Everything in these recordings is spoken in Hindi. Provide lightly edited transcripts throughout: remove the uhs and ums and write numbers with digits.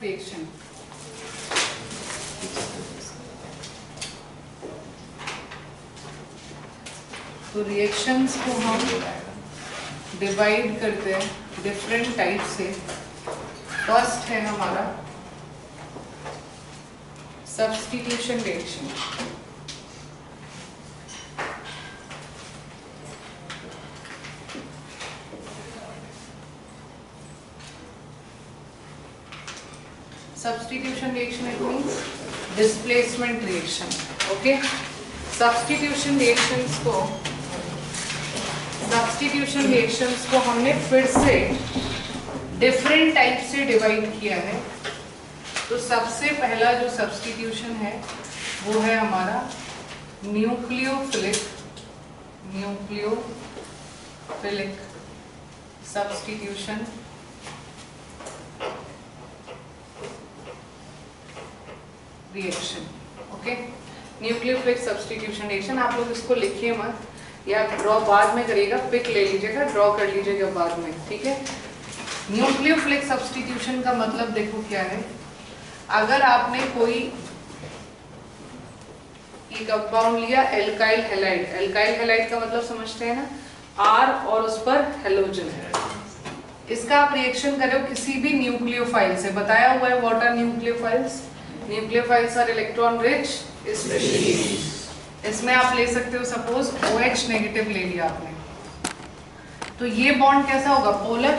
रिएक्शन। तो रिएक्शंस को हम डिवाइड करते हैं डिफरेंट टाइप से। फर्स्ट है हमारा substitution reaction. Substitution reaction, it means displacement reaction. Okay, substitution reactions को हमने फिर से डिफरेंट टाइप से डिवाइड किया है। तो सबसे पहला जो सब्स्टिट्यूशन है वो है हमारा nucleophilic substitution reaction. Okay, nucleophilic substitution reaction. आप लोग इसको लिखिए मत, या ड्रॉ बाद में करिएगा, पिक ले लीजिएगा, ड्रॉ कर लीजिएगा बाद में, ठीक है। न्यूक्लियोफिलिक सब्स्टिट्यूशन का मतलब देखो क्या है। अगर आपने कोई कंपाउंड लिया एल्काइल हैलाइड, एल्काइल हैलाइड का मतलब समझते हैं ना, आर और उस पर हेलोजन है, इसका आप रिएक्शन करो किसी भी न्यूक्लियोफाइल से। बताया हुआ है what are nucleophiles. Nucleophiles are electron rich species. इसमें आप ले सकते हो सपोज OH नेगेटिव ले लिया आपने, तो ये बॉन्ड कैसा होगा, पोलर,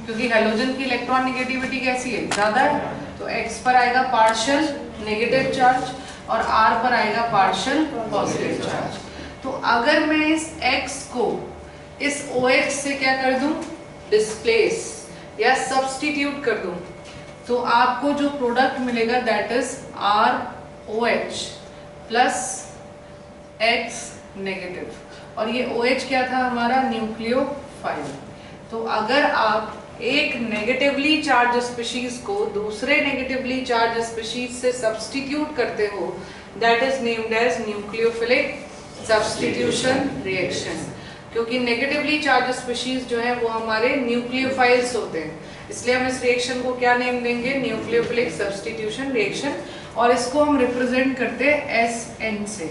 क्योंकि हेलोजन की इलेक्ट्रॉन नेगेटिविटी कैसी है, ज्यादा है। तो X पर आएगा पार्शियल नेगेटिव चार्ज और R पर आएगा पार्शियल पॉजिटिव चार्ज। तो अगर मैं इस X को इस OH से क्या कर दूं, डिस्प्लेस या सब्स्टिट्यूट कर दूं, तो आपको जो प्रोडक्ट मिलेगा that is ROH plus X negative, और ये OH क्या था हमारा, न्यूक्लियोफाइल। तो अगर आप एक नेगेटिवली चार्ज स्पीशीज को दूसरे नेगेटिवली चार्ज स्पीशीज से सब्स्टिट्यूट करते हो, that is named as nucleophilic substitution reaction. क्योंकि नेगेटिवली चार्ज स्पीशीज जो है वो हमारे न्यूक्लियोफाइल्स होते हैं, इसलिए हम इस रिएक्शन को क्या नेम देंगे, न्यूक्लियोफिलिक सब्स्टिट्यूशन रिएक्शन। और इसको हम रिप्रेजेंट करते हैं SN से,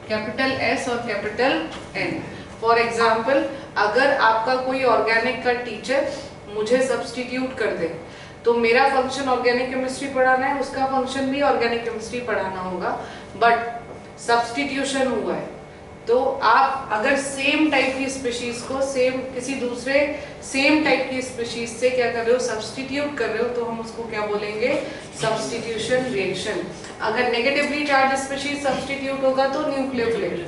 कैपिटल S और कैपिटल N। फॉर एग्जाम्पल, अगर आपका कोई ऑर्गेनिक का टीचर मुझे सब्स्टिट्यूट कर दे, तो मेरा फंक्शन ऑर्गेनिक केमिस्ट्री पढ़ाना है, उसका फंक्शन भी ऑर्गेनिक केमिस्ट्री पढ़ाना होगा, बट सब्स्टिट्यूशन हुआ है। तो आप अगर सेम टाइप की स्पीशीज को किसी दूसरे सेम टाइप की स्पीशीज से क्या कर रहे हो, सब्स्टिट्यूट कर रहे हो, तो हम उसको क्या बोलेंगे, सब्स्टिट्यूशन रिएक्शन। अगर नेगेटिवली चार्ज स्पीशीज सब्स्टिट्यूट होगा तो nucleophilic,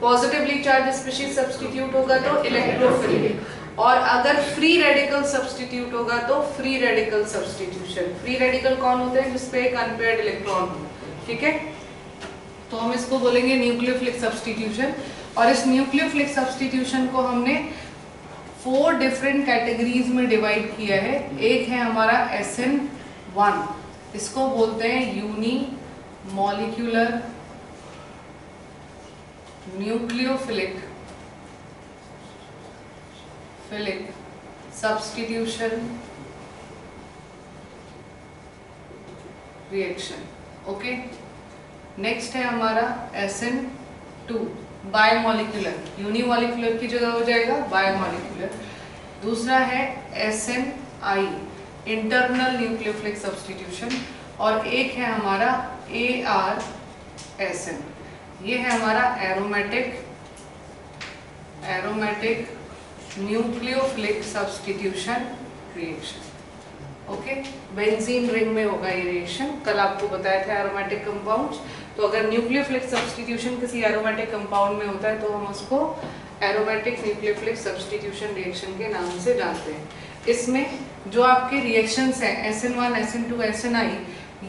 positively charge species substitute होगा तो इलेक्ट्रोफिलिक, और अगर फ्री रेडिकल सब्स्टिट्यूट होगा तो free radical substitution. Free radical कौन होते हैं, जिसपे एक अनपेयर्ड इलेक्ट्रॉन हो, ठीक है। तो हम इसको बोलेंगे न्यूक्लियोफिलिक सब्स्टिट्यूशन। और इस न्यूक्लियोफिलिक सब्स्टिट्यूशन को हमने 4 डिफरेंट कैटेगरीज में डिवाइड किया है। एक है हमारा SN1, इसको बोलते हैं unimolecular nucleophilic substitution reaction. Okay, next है हमारा SN2, बायोमॉलिक्यूलर। यूनिमॉलिक्यूलर की जगह हो जाएगा बायोमॉलिक्यूलर। दूसरा है SNI, इंटरनल न्यूक्लियोफिलिक सब्स्टिट्यूशन। और एक है हमारा ARSN, ये है हमारा aromatic nucleophilic substitution reaction. Okay, benzene ring में होगा ये रिएक्शन, कल आपको बताया था एरोमेटिक कंपाउंड्स। तो अगर न्यूक्लियोफिलिक सब्स्टिट्यूशन किसी एरोमेटिक कंपाउंड में होता है तो हम उसको एरोमेटिक न्यूक्लियोफिलिक सब्स्टिट्यूशन रिएक्शन के नाम से जानते हैं। इसमें जो आपके रिएक्शंस हैं SN1, SN2, SNI,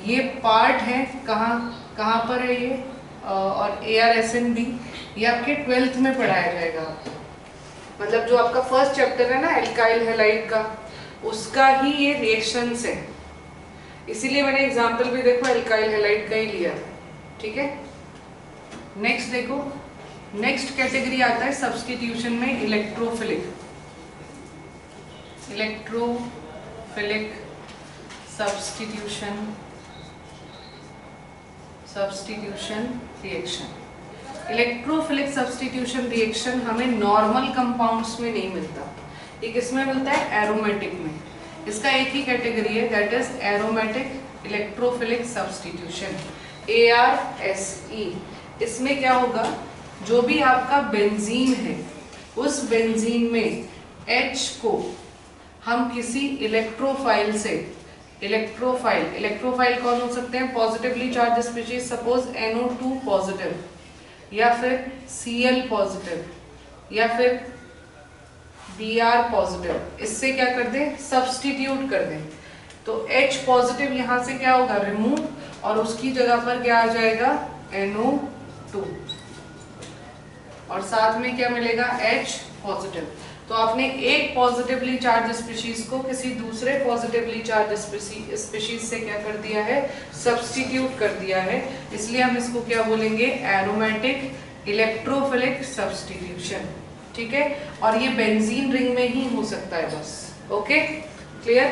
ये पार्ट है कहाँ पर है ये, और ARSNB ये आपके 12th में पढ़ाया जाएगा आपको। मतलब जो आपका फर्स्ट चैप्टर है ना एल्काइल हैलाइड का, उसका ही ये रिएक्शंस है, इसीलिए मैंने एग्जांपल भी देखो एल्काइल हैलाइड का ही लिया था, ठीक है। नेक्स्ट देखो, नेक्स्ट कैटेगरी आता है सब्स्टिट्यूशन में electrophilic substitution reaction. Electrophilic substitution reaction हमें नॉर्मल कंपाउंड्स में नहीं मिलता, ये किसमें मिलता है? एरोमेटिक में। इसका एक ही कैटेगरी है, that is aromatic electrophilic substitution, ARSE। इसमें क्या होगा, जो भी आपका बेंजीन है उस बेंजीन में H को हम किसी इलेक्ट्रोफाइल से, इलेक्ट्रोफाइल कौन हो सकते हैं? Positively charge species, suppose NO2 positive या फिर Cl पॉजिटिव या फिर Br पॉजिटिव, इससे क्या कर दें? सब्स्टिट्यूट कर दें। तो H पॉजिटिव यहाँ से क्या होगा? रिमूव, और उसकी जगह पर क्या आ जाएगा? NO2, और साथ में क्या मिलेगा? H positive. तो आपने एक पॉजिटिवली चार्ज स्पीशीज को किसी दूसरे पॉजिटिवली चार्ज स्पीशीज से क्या कर दिया है? सब्स्टिट्यूट कर दिया है। इसलिए हम इसको क्या बोलेंगे? Aromatic electrophilic substitution. ठीक है, और ये बेंजीन रिंग में ही हो सकता है बस। Okay, clear.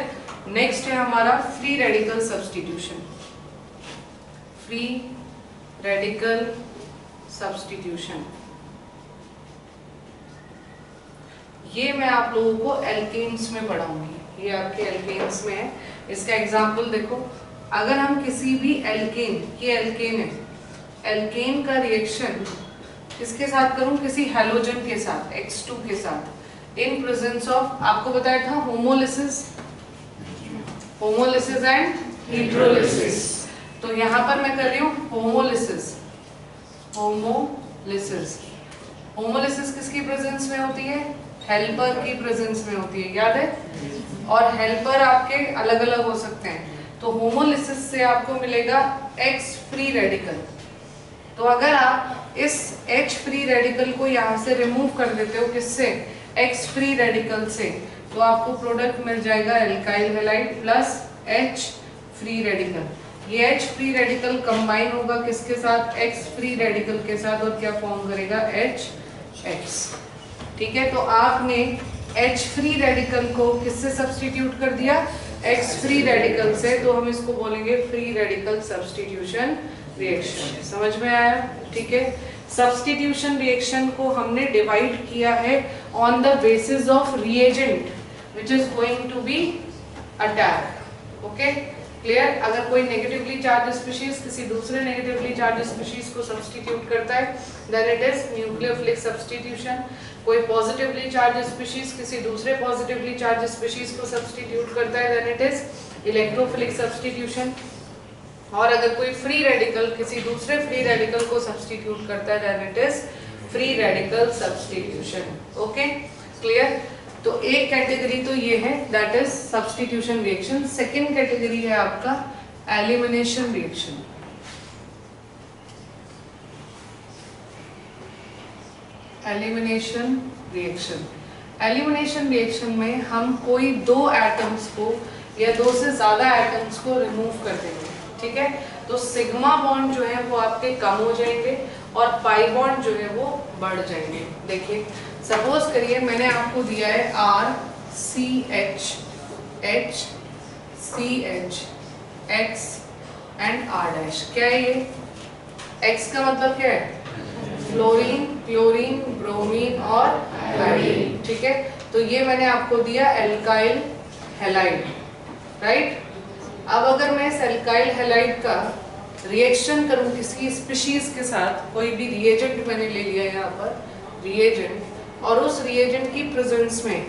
नेक्स्ट है हमारा free radical substitution. Free radical substitution, ये मैं आप लोगों को एल्केन्स में पढ़ाऊंगी, ये आपके एल्केन्स में है। इसका एग्जांपल देखो, अगर हम किसी भी एल्केन, ये एल्केन है, एल्केन का रिएक्शन किसके साथ करूं? किसी हैलोजन के साथ, X2 के साथ, इन प्रेजेंस ऑफ, आपको बताया था होमोलिसिस एंड हाइड्रोलिसिस। तो यहाँ पर मैं कर रही हूँ होमोलिसिस। होमोलिसिस किसकी प्रेजेंस में होती है? हेल्पर की प्रेजेंस में होती है, याद है? और हेल्पर आपके अलग अलग हो सकते हैं। तो होमोलिसिस से आपको मिलेगा X फ्री रेडिकल। तो अगर आप इस H फ्री रेडिकल को यहाँ से रिमूव कर देते हो, किससे? X फ्री रेडिकल से, तो आपको प्रोडक्ट मिल जाएगा alkyl halide plus H free radical. ये H फ्री रेडिकल कंबाइन होगा किसके साथ? X फ्री रेडिकल के साथ, और क्या फॉर्म करेगा? HX। ठीक है, तो आपने H फ्री रेडिकल को किससे सब्स्टिट्यूट कर दिया? X फ्री रेडिकल से, तो हम इसको बोलेंगे फ्री रेडिकल सब्स्टिट्यूशन रिएक्शन। समझ में आया? ठीक है, सब्स्टिट्यूशन रिएक्शन को हमने डिवाइड किया है on the basis of reagent which is going to be attack. Okay, clear. अगर कोई नेगेटिवली चार्ज स्पीशीज किसी दूसरे नेगेटिवली चार्ज स्पीशीज को सब्स्टिट्यूट करता है, then it is nucleophilic substitution. कोई पॉजिटिवली चार्ज स्पीशीज किसी दूसरे पॉजिटिवली चार्ज स्पीशीज को सब्स्टिट्यूट करता है, then it is electrophilic substitution. और अगर कोई फ्री रेडिकल किसी दूसरे फ्री रेडिकल को सब्स्टिट्यूट करता है, then it is free radical substitution. Okay, clear. तो एक कैटेगरी तो ये है, that is substitution reaction. Second category है आपका elimination reaction. Elimination reaction, elimination reaction में हम कोई दो एटम्स को या दो से ज्यादा एटम्स को रिमूव कर देंगे। ठीक है, तो सिग्मा बॉन्ड जो है वो आपके कम हो जाएंगे और पाई बॉन्ड जो है वो बढ़ जाएंगे। देखिए, सपोज करिए मैंने आपको दिया है RCH, HCH, X and R'। क्या है ये? X का मतलब क्या है? फ्लोरीन, क्लोरीन, ब्रोमीन और आयोडीन। ठीक है, तो ये मैंने आपको दिया एल्काइल हैलाइड, राइट। अब अगर मैं इस एल्काइल हैलाइड का रिएक्शन करूं किसी स्पीशीज के साथ, कोई भी रिएजेंट मैंने ले लिया यहाँ पर रिएजेंट, और उस रिएजेंट की प्रेजेंस में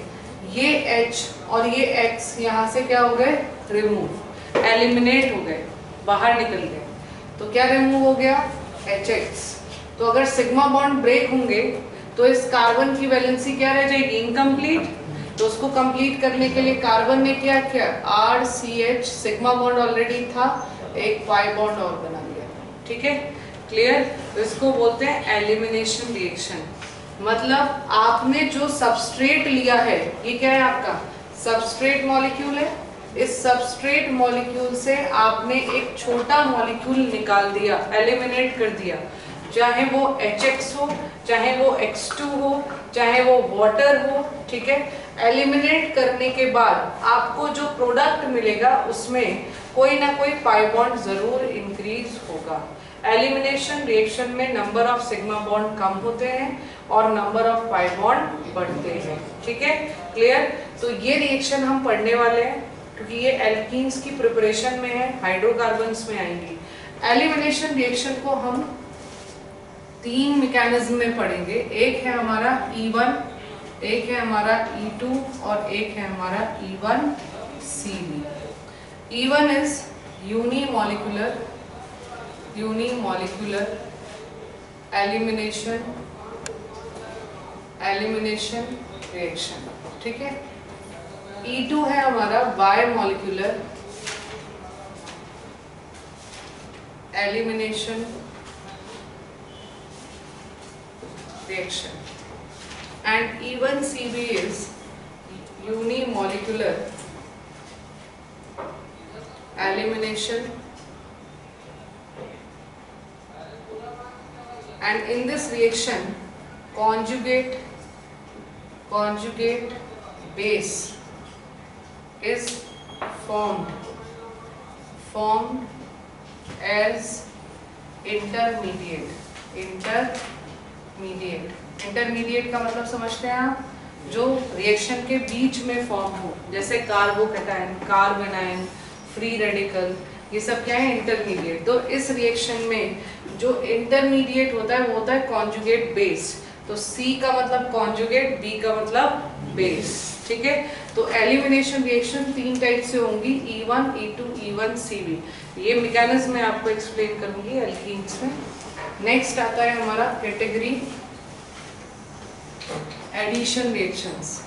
ये H और ये X यहाँ से क्या हो गए? रिमूव, एलिमिनेट हो गए, बाहर निकल गए। तो क्या रिमूव हो गया? HX। तो अगर सिग्मा बॉन्ड ब्रेक होंगे तो इस कार्बन की वैलेंसी क्या रह जाएगी? इनकम्प्लीट। तो उसको कंप्लीट करने के लिए कार्बन ने क्या किया? RCH, सिग्मा बॉन्ड ऑलरेडी था, एक पाई बॉन्ड और बना लिया। ठीक है, क्लियर। तो इसको बोलते हैं एलिमिनेशन रिएक्शन। मतलब आपने जो सबस्ट्रेट लिया है, ये क्या है आपका? सबस्ट्रेट मॉलिक्यूल है। इस सबस्ट्रेट मॉलिक्यूल से आपने एक छोटा मॉलिक्यूल निकाल दिया, एलिमिनेट कर दिया, चाहे वो HX हो, चाहे वो X2 हो, चाहे वो वाटर हो। ठीक है, एलिमिनेट करने के बाद आपको जो प्रोडक्ट मिलेगा उसमें कोई ना कोई पाई बॉन्ड जरूर इंक्रीज होगा। एलिमिनेशन रिएक्शन में नंबर ऑफ सिग्मा बॉन्ड कम होते हैं और नंबर ऑफ पाई बॉन्ड बढ़ते हैं। ठीक है, क्लियर? तो ये रिएक्शन हम पढ़ने वाले हैं क्योंकि ये एल्कीन्स की प्रिपरेशन में है, हाइड्रोकार्बन्स में आएंगी। एलिमिनेशन रिएक्शन को हम 3 मैकेनिज्म में पढ़ेंगे। एक है हमारा E1, एक है हमारा E2 और एक है हमारा E1CV। E1 is unimolecular elimination reaction. ठीक है। E2 है हमारा bimolecular elimination reaction, and E1CV is unimolecular elimination, and in this reaction conjugate base is formed as intermediate का मतलब समझते हैं आप, जो रिएक्शन के बीच में फॉर्म हो, जैसे कार्बोकैटायन, कार्बेनाइन, फ्री रेडिकल, ये सब क्या है? इंटरमीडिएट। तो इस रिएक्शन में जो इंटरमीडिएट होता है वो होता है कॉन्जुगेट बेस। तो C का मतलब कॉन्जुगेट, B का मतलब बेस। ठीक है। तो एलिमिनेशन रिएक्शन 3 टाइप से होंगी, E1, E2, E1CV। ये मैकेनिज्म मैं आपको एक्सप्लेन करूंगी एल्कीन्स में। नेक्स्ट आता है हमारा category addition reactions.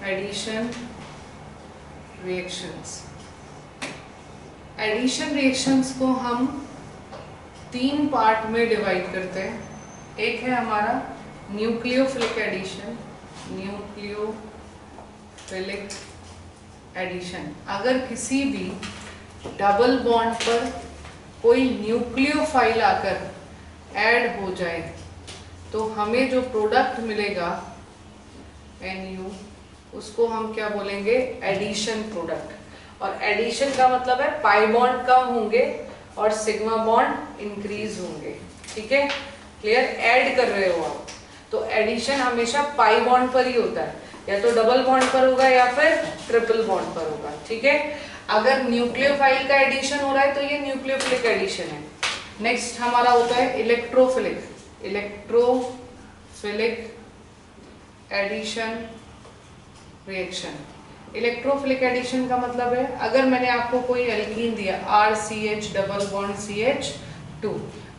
Addition reactions को हम 3 पार्ट में डिवाइड करते हैं। एक है हमारा न्यूक्लियोफिलिक एडिशन। अगर किसी भी डबल बॉन्ड पर कोई न्यूक्लियोफाइल आकर ऐड हो जाए तो हमें जो प्रोडक्ट मिलेगा NU, उसको हम क्या बोलेंगे? Addition product. और एडिशन का मतलब है पाई बॉन्ड कम होंगे और सिग्मा बॉन्ड इंक्रीज होंगे। ठीक है, क्लियर? ऐड कर रहे हो आप, तो एडिशन हमेशा पाई बॉन्ड पर ही होता है, या तो डबल बॉन्ड पर होगा या फिर ट्रिपल बॉन्ड पर होगा। ठीक है। अगर न्यूक्लियोफाइल का एडिशन हो रहा है तो ये न्यूक्लियोफिलिक एडिशन है। नेक्स्ट हमारा होता है electrophilic addition reaction. Electrophilic addition का मतलब है, अगर मैंने आपको कोई एल्कीन दिया RCH डबल बॉन्ड CH2,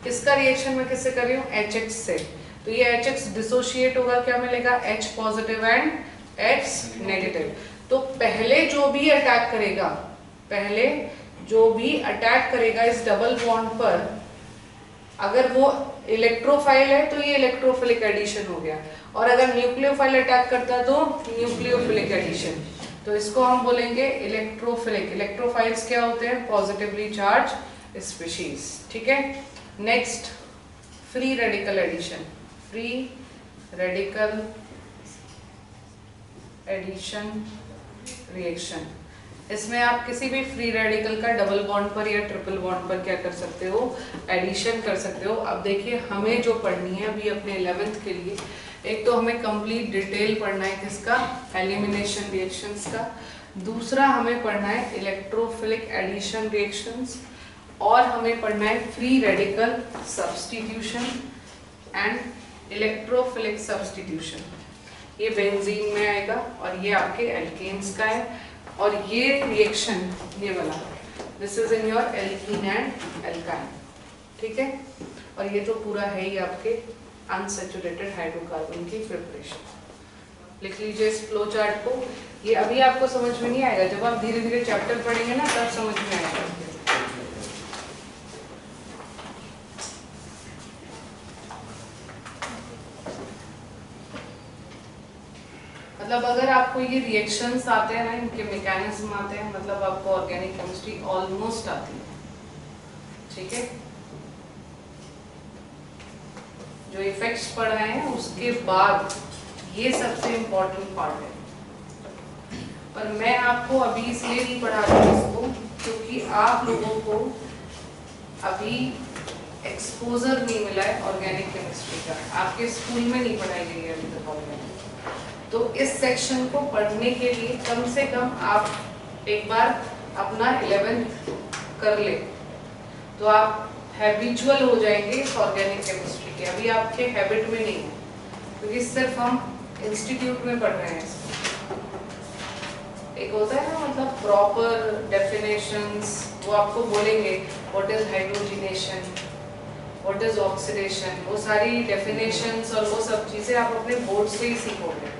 इसका रिएक्शन मैं किससे कर रही हूँ? HX से। तो ये HX डिसोशिएट होगा, क्या मिलेगा? H positive and H negative. तो पहले जो भी अटैक करेगा इस डबल बॉन्ड पर, अगर वो इलेक्ट्रोफाइल है तो ये इलेक्ट्रोफिलिक एडिशन हो गया, और अगर न्यूक्लियोफाइल अटैक करता है तो न्यूक्लियोफिलिक एडिशन। तो इसको हम बोलेंगे इलेक्ट्रोफिलिक। इलेक्ट्रोफाइल्स क्या होते हैं? Positively charge species. ठीक है। Next free radical addition reaction. इसमें आप किसी भी फ्री रेडिकल का डबल बॉन्ड पर या ट्रिपल बॉन्ड पर क्या कर सकते हो? एडिशन कर सकते हो। अब देखिए, हमें जो पढ़नी है अभी अपने 11th के लिए, एक तो हमें कंप्लीट डिटेल पढ़ना है किसका? एलिमिनेशन रिएक्शंस का। दूसरा हमें पढ़ना है इलेक्ट्रोफिलिक एडिशन रिएक्शंस, और हमें पढ़ना है free radical substitution and electrophilic substitution. ये बेंजीन में आएगा और ये आपके एल्केन्स का है, और ये रिएक्शन ये वाला, this is in your alkene and alkyne. ठीक है। और ये तो पूरा है ही आपके अनसैचुरेटेड हाइड्रोकार्बन की प्रिपरेशन। लिख लीजिए इस फ्लो चार्ट को। ये अभी आपको समझ में नहीं आएगा, जब आप धीरे धीरे चैप्टर पढ़ेंगे ना तब समझ में आएगा। मतलब अगर आपको ये रिएक्शंस आते हैं ना, इनके मैकेनिज्म आते हैं, मतलब आपको ऑर्गेनिक केमिस्ट्री ऑलमोस्ट आती है। ठीक है। जो इफेक्ट्स पढ़ाए हैं उसके बाद ये सबसे इम्पोर्टेंट पार्ट है। पर मैं आपको अभी इसलिए नहीं पढ़ा रही इसको क्योंकि आप लोगों को अभी एक्सपोजर नहीं मिला है ऑर्गेनिक केमिस्ट्री का, आपके स्कूल में नहीं पढ़ाई गई है अभी तक ऑर्गेनिक। तो इस सेक्शन को पढ़ने के लिए कम से कम आप एक बार अपना 11th कर ले तो आप हैबिचुअल हो जाएंगे इस ऑर्गेनिक केमिस्ट्री के। अभी आपके हैबिट में नहीं है क्योंकि सिर्फ हम इंस्टीट्यूट में पढ़ रहे हैं इसको। एक होता है ना मतलब प्रॉपर डेफिनेशंस, वो आपको बोलेंगे what is hydrogenation, what is oxidation, वो सारी डेफिनेशंस और वो सब चीजें आप अपने बोर्ड से ही सीखोगे।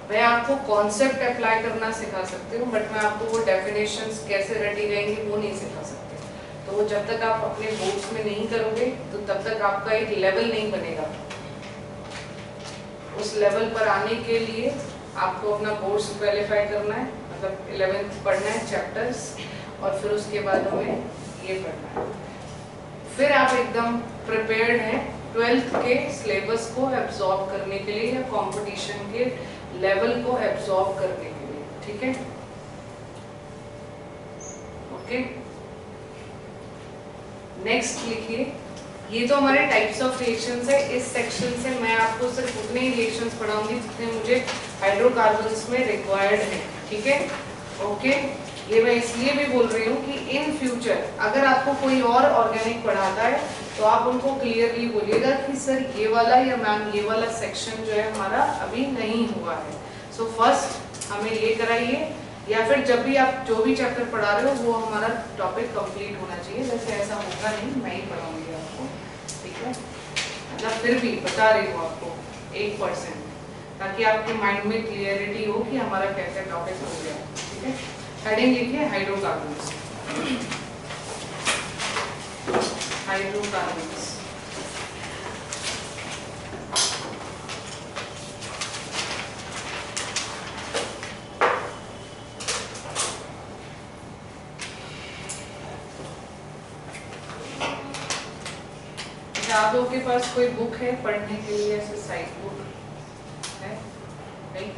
मैं आपको कॉन्सेप्ट अप्लाई करना सिखा सकती हूँ बट मैं आपको वो डेफिनेशंस कैसे रटी जाएंगी वो नहीं सिखा सकती। तो वो जब तक आप अपने बोर्ड्स में नहीं करोगे तो तब तक आपका एक लेवल नहीं बनेगा। उस लेवल पर आने के लिए आपको अपना बोर्ड्स क्वालिफाई करना है, मतलब 11th पढ़ना है चैप्टर्स और फिर उसके बाद हमें ये पढ़ना है। फिर आप एकदम प्रिपेयर्ड हैं 12th के सिलेबस को एब्जॉर्ब करने के लिए या कंपटीशन के लेवल को एब्जॉर्ब करने के लिए, ठीक है? ओके, नेक्स्ट लिखिए। ये तो हमारे टाइप्स ऑफ रिएक्शंस है। इस सेक्शन से मैं आपको सिर्फ उतने ही रिएक्शंस पढ़ाऊंगी जितने मुझे हाइड्रोकार्बन्स में रिक्वायर्ड है, ठीक है? ओके, ये मैं इसलिए भी बोल रही हूँ कि इन फ्यूचर अगर आपको कोई और ऑर्गेनिक पढ़ाता है तो आप उनको क्लियरली बोलिएगा कि सर ये वाला या मैम ये वाला सेक्शन जो है हमारा अभी नहीं हुआ है, सो फर्स्ट हमें ये कराइए, या फिर जब भी आप जो भी चैप्टर पढ़ा रहे हो वो हमारा टॉपिक कंप्लीट होना चाहिए। वैसे ऐसा होगा नहीं, मैं ही पढ़ाऊंगी आपको, ठीक है? मतलब फिर भी बता रही हूँ आपको 1%, ताकि आपके माइंड में क्लियरिटी हो कि हमारा क्या क्या टॉपिक हो गया, ठीक है? हेडिंग लिखिए हाइड्रोकार्बन्स। हाइड्रोकार्बन्स आप लोगों के पास कोई बुक है पढ़ने के लिए, ऐसे साइड बुक है? नहीं?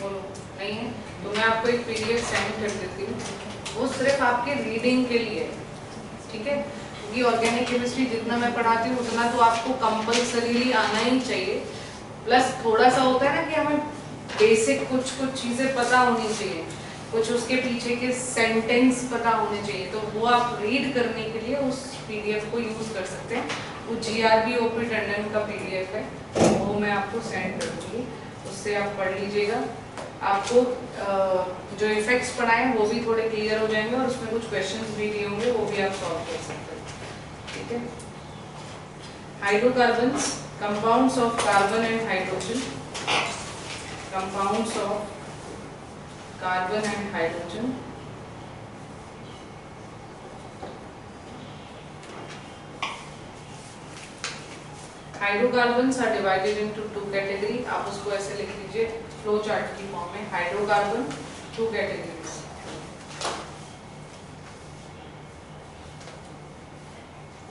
बोलो नहीं है तो मैं आपको एक पीडीएफ सेंड कर देती हूँ, वो सिर्फ आपके रीडिंग के लिए, ठीक है? क्योंकि ऑर्गेनिक केमिस्ट्री जितना मैं पढ़ाती हूँ उतना तो आपको कंपल्सरीली आना ही चाहिए, प्लस थोड़ा सा होता है ना कि हमें बेसिक कुछ चीज़ें पता होनी चाहिए, कुछ उसके पीछे के सेंटेंस पता होने चाहिए, तो वो आप रीड करने के लिए उस पीडीएफ को यूज़ कर सकते हैं। वो GRB OP टंडन का पीडीएफ है, वो मैं आपको सेंड कर दूँगी, उससे आप पढ़ लीजिएगा। आपको जो इफेक्ट्स पढ़ाए हैं वो भी थोड़े क्लियर हो जाएंगे और उसमें कुछ क्वेश्चंस भी दिए होंगे, वो भी आप सॉल्व कर सकते हैं, ठीक है? Hydrocarbons, compounds of carbon and hydrogen, compounds of carbon and hydrogen, hydrocarbons are divided into 2 category. आप उसको ऐसे लिख लीजिए फ्लो चार्ट की फॉर्म में, हाइड्रोकार्बन 2 कैटेगरीज।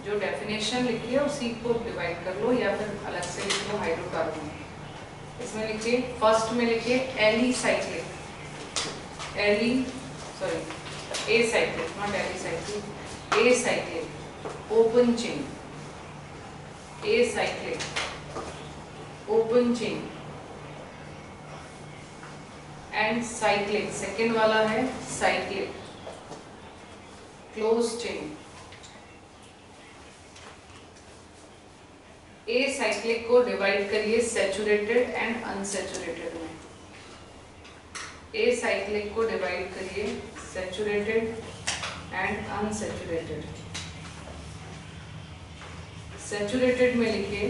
जो डेफिनेशन लिखी है उसी को डिवाइड कर लो या फिर अलग से लिख लो हाइड्रोकार्बन। इसमें लिखिए, फर्स्ट में लिखिए alicyclic, acyclic, not alicyclic, acyclic, open chain, acyclic, open chain, and cyclic, second वाला है cyclic, closed chain। acyclic को डिवाइड करिए सैचुरेटेड एंड अनसैचुरेटेड में। acyclic को डिवाइड करिए सैचुरेटेड एंड अनसैचुरेटेड। सैचुरेटेड में लिखिए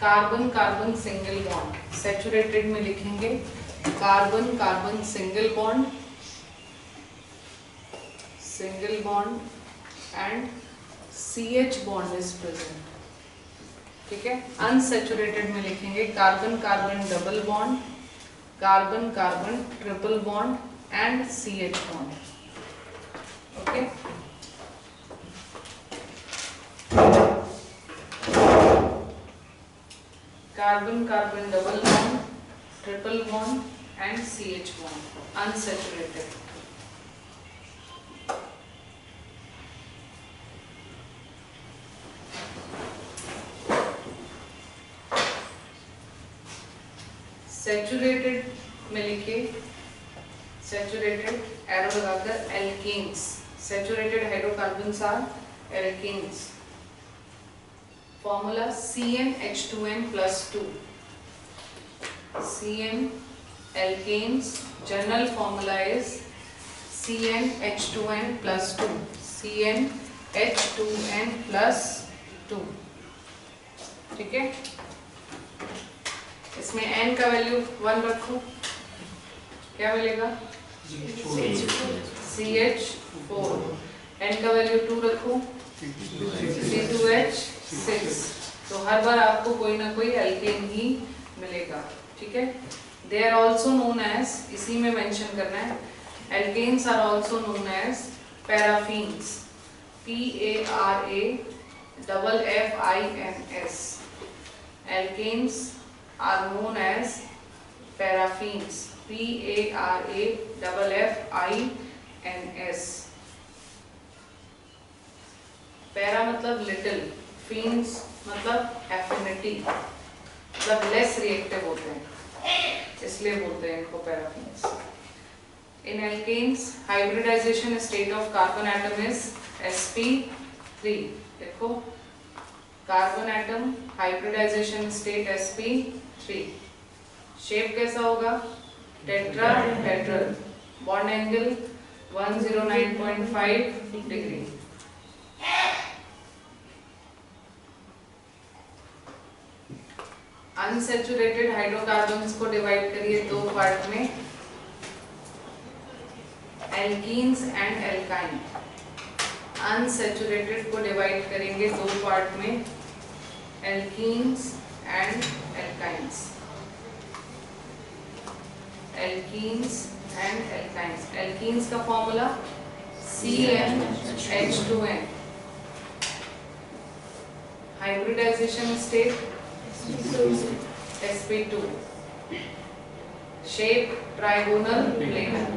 carbon carbon single bond, saturated में लिखेंगे carbon carbon single bond and CH bond is present, ठीक है? अनसैचुरेटेड में लिखेंगे carbon carbon double bond, carbon carbon triple bond and CH bond, okay? Carbon carbon double bond, triple bond and CH bond unsaturated. Saturated में लिखिए, सैचुरेटेड एरो लगाकर alkanes, saturated hydrocarbons are alkanes. Formula CnH2n+2, Cn alkanes, general formula is CnH2n+2, CnH2n+2, ठीक है। इसमें n का वैल्यू 1 रखो, क्या मिलेगा CH4, n का वैल्यू 2 रखो C2H6, तो हर बार आपको कोई ना कोई एल्केन ही मिलेगा, ठीक है। They are also known as, इसी में मेंशन करना है, alkanes are also known as paraffins, PARAFFINS, alkanes are known as paraffins, PARAFFINS। Para मतलब लिटिल, फीन्स मतलब एफिनिटी, मतलब लेस रिएक्टिव होते हैं, इसलिए बोलते हैं इनको paraffins. In alkanes hybridisation state of carbon atom is sp3, देखो carbon atom hybridisation state sp3। Shape कैसा होगा, tetrahedral, bond angle 109.5 degree. Unsaturated hydrocarbons को डिवाइड करिए दो पार्ट में, एल्कीन्स एंड एल्काइन। अनसैचुरेटेड को डिवाइड करेंगे दो पार्ट में, alkenes and alkynes, alkenes and alkynes. Alkenes का formula CnH2n, hybridisation state sp2, shape trigonal planar.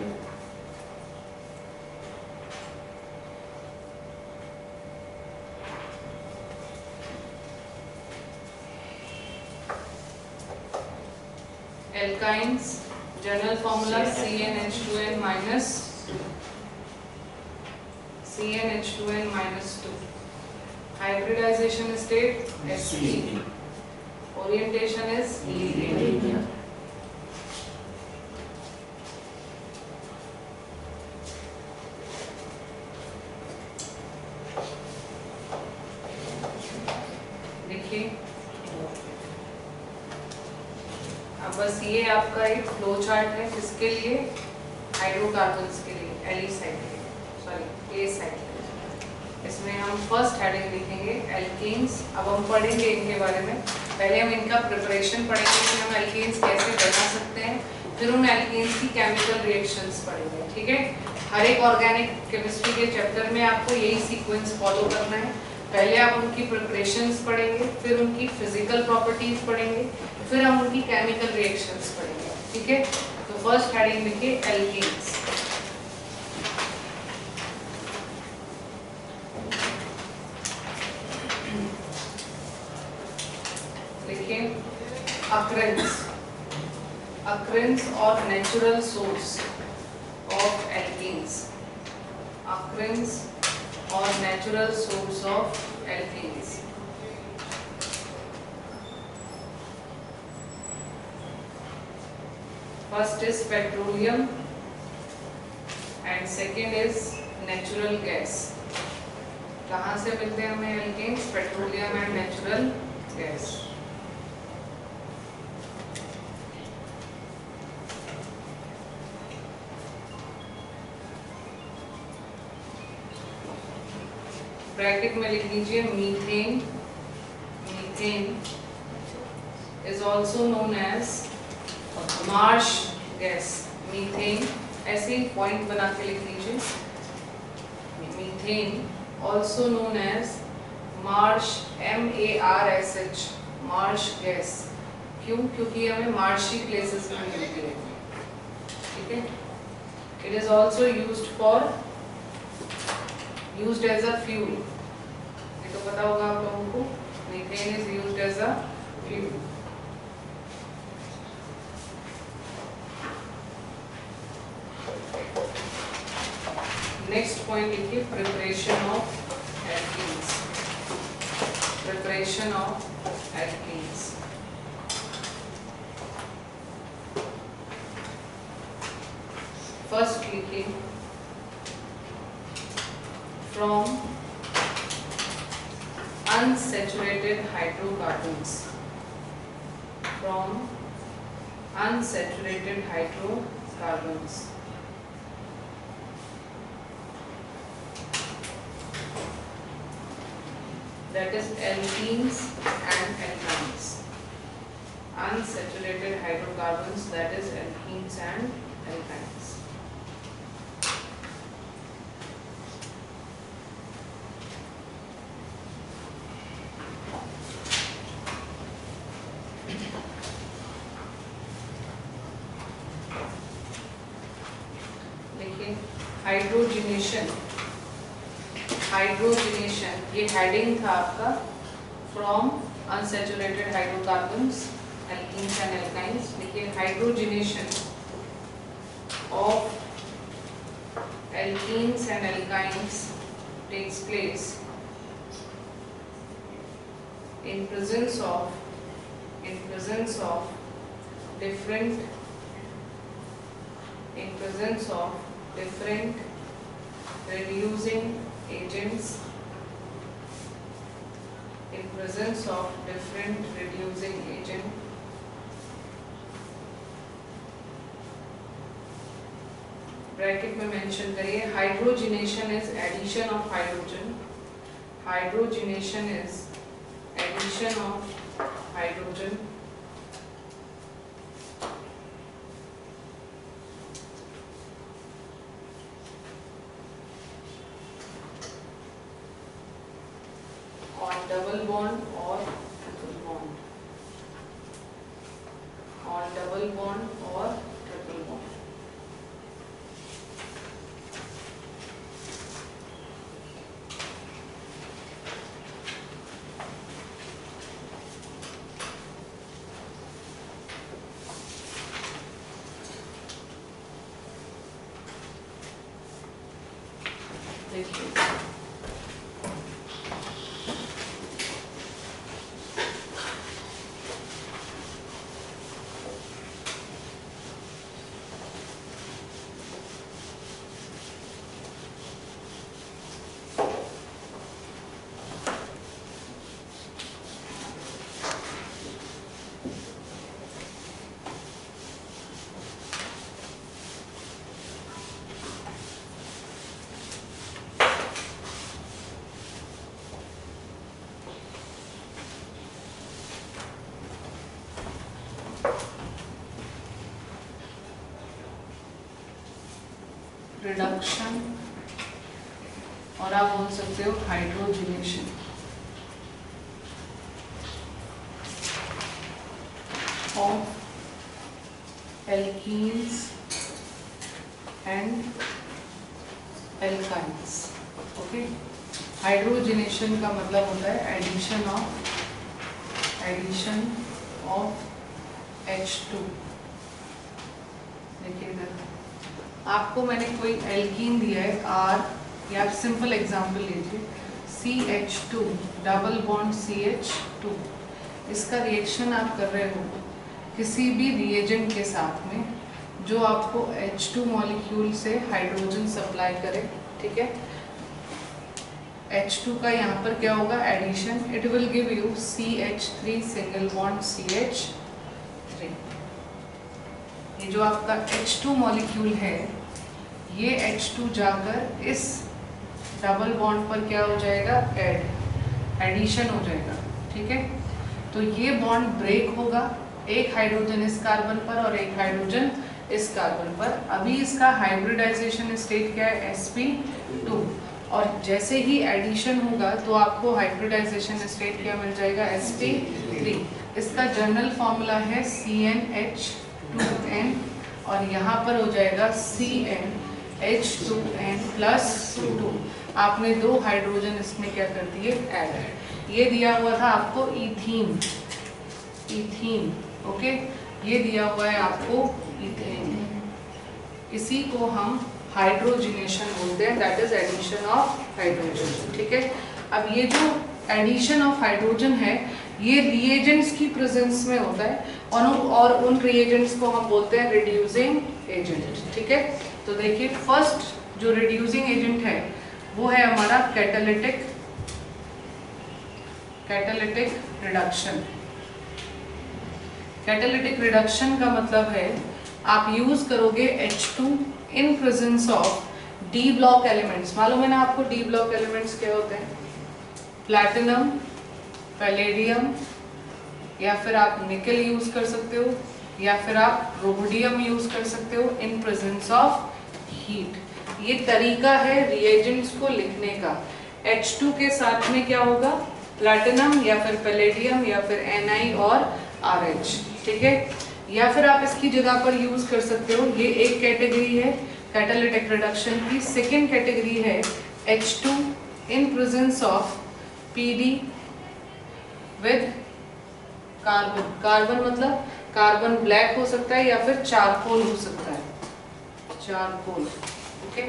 Alkynes, general formula CnH2n-2, CnH2n-2, hybridization state sp, orientation is linear। देखिए अब बस ये आपका एक फ्लो चार्ट है, किसके लिए, हाइड्रोकार्बन्स के लिए, एली साइड के लिए, सॉरी ए साइड के लिए। इसमें हम फर्स्ट हेडिंग लिखेंगे एल्केन्स। अब हम पढ़ेंगे इनके बारे में, पहले हम इनका प्रिपरेशन पढ़ेंगे कि हम एल्केन्स कैसे बना सकते हैं, फिर उन एल्केन्स की केमिकल रिएक्शंस पढ़ेंगे, ठीक है। हर एक ऑर्गेनिक केमिस्ट्री के चैप्टर में आपको यही सीक्वेंस फॉलो करना है, पहले आप उनकी प्रिपरेशंस पढ़ेंगे, फिर उनकी फिजिकल प्रॉपर्टीज पढ़ेंगे, फिर हम उनकी केमिकल रिएक्शंस पढ़ेंगे, ठीक है। तो फर्स्ट हेडिंग लिखिए एल्केन्स। लिखिए occurrence, occurrence और natural source of alkenes, occurrence और natural source of alkenes। First is petroleum and second is natural gas। कहाँ से मिलते हैं हमें alkenes, petroleum and natural gas। Bracket में लिख लीजिए methane, methane is also known as marsh gas, methane ऐसे ही पॉइंट बना के लिख लीजिए, methane also known as marsh, MARSH, marsh gas. क्यों? क्योंकि हमें मार्शी प्लेसेस में मिलती है, ठीक है। It is also used as a fuel, ये तो पता होगा आप लोगों को, methane is used as a fuel. Next point लिखिए, preparation of alkenes. Preparation of alkenes. First लिखिए, from unsaturated hydrocarbons, from unsaturated hydrocarbons, that is alkenes and alkynes. Unsaturated hydrocarbons, that is alkenes and alkynes. Hydrogenation, hydrogenation ये हेडिंग था आपका, from unsaturated hydrocarbons, alkenes and alkynes. देखिए hydrogenation of alkenes and alkynes takes place in presence of different reducing agents, in presence of different reducing agent, bracket में मेंशन करिए, hydrogenation is addition of hydrogen, hydrogenation is addition of hydrogen double bond or triple bond, on double bond or triple bond. देखिए रिडक्शन और आप बोल सकते हो hydrogenation of alkenes and alkynes. Okay, hydrogenation का मतलब होता है एडिशन ऑफ H2। देखिए इधर आपको मैंने कोई एल्कीन दिया है R, या आप सिंपल एग्जांपल लीजिए CH2 डबल बॉन्ड CH2, इसका रिएक्शन आप कर रहे हो किसी भी रिएजेंट के साथ में जो आपको H2 मॉलिक्यूल से हाइड्रोजन सप्लाई करे, ठीक है। H2 का यहाँ पर क्या होगा addition, it will give you CH3 single bond CH3। ये जो आपका H2 मॉलिक्यूल है ये H2 जाकर इस डबल बॉन्ड पर क्या हो जाएगा, एडिशन हो जाएगा, ठीक है। तो ये बॉन्ड ब्रेक होगा, एक हाइड्रोजन इस कार्बन पर और एक हाइड्रोजन इस कार्बन पर। अभी इसका हाइब्रिडाइजेशन स्टेट क्या है, sp2, और जैसे ही एडिशन होगा तो आपको हाइब्रिडाइजेशन स्टेट क्या मिल जाएगा, sp3। इसका जनरल फॉर्मूला है CnH2n और यहाँ पर हो जाएगा CnH2n+2। आपने 2 हाइड्रोजन इसमें क्या कर दिए, ऐड। ये दिया हुआ था आपको इथीन, ओके, ये दिया हुआ है आपको इथेन। इसी को हम हाइड्रोजनेशन बोलते हैं, that is addition of hydrogen. ठीक है, अब ये जो एडिशन ऑफ हाइड्रोजन है ये रिएजेंट्स की प्रेजेंस में होता है और उन रिएजेंट्स को हम बोलते हैं रिड्यूसिंग एजेंट। ठीक है, तो देखिए फर्स्ट जो रिड्यूसिंग एजेंट है वो है हमारा कैटालिटिक रिडक्शन। कैटालिटिक रिडक्शन का मतलब है आप यूज करोगे H2 in presence of D block elements. मालूम है ना आपको डी ब्लॉक एलिमेंट्स क्या होते हैं, प्लैटिनम, पैलेडियम, या फिर आप निकल यूज कर सकते हो, या फिर आप रोडियम यूज कर सकते हो इन प्रेजेंस ऑफ हीट। ये तरीका है रिएजेंट्स को लिखने का। H2 के साथ में क्या होगा, प्लैटिनम या फिर पैलेडियम या फिर Ni और RH। ठीक है, या फिर आप इसकी जगह पर यूज कर सकते हो, ये एक कैटेगरी है कैटालिटिक रिडक्शन की। सेकेंड कैटेगरी है H2 in presence of PD with carbon. Carbon मतलब कार्बन ब्लैक हो सकता है या फिर चारकोल हो सकता है, चारकोल। ओके,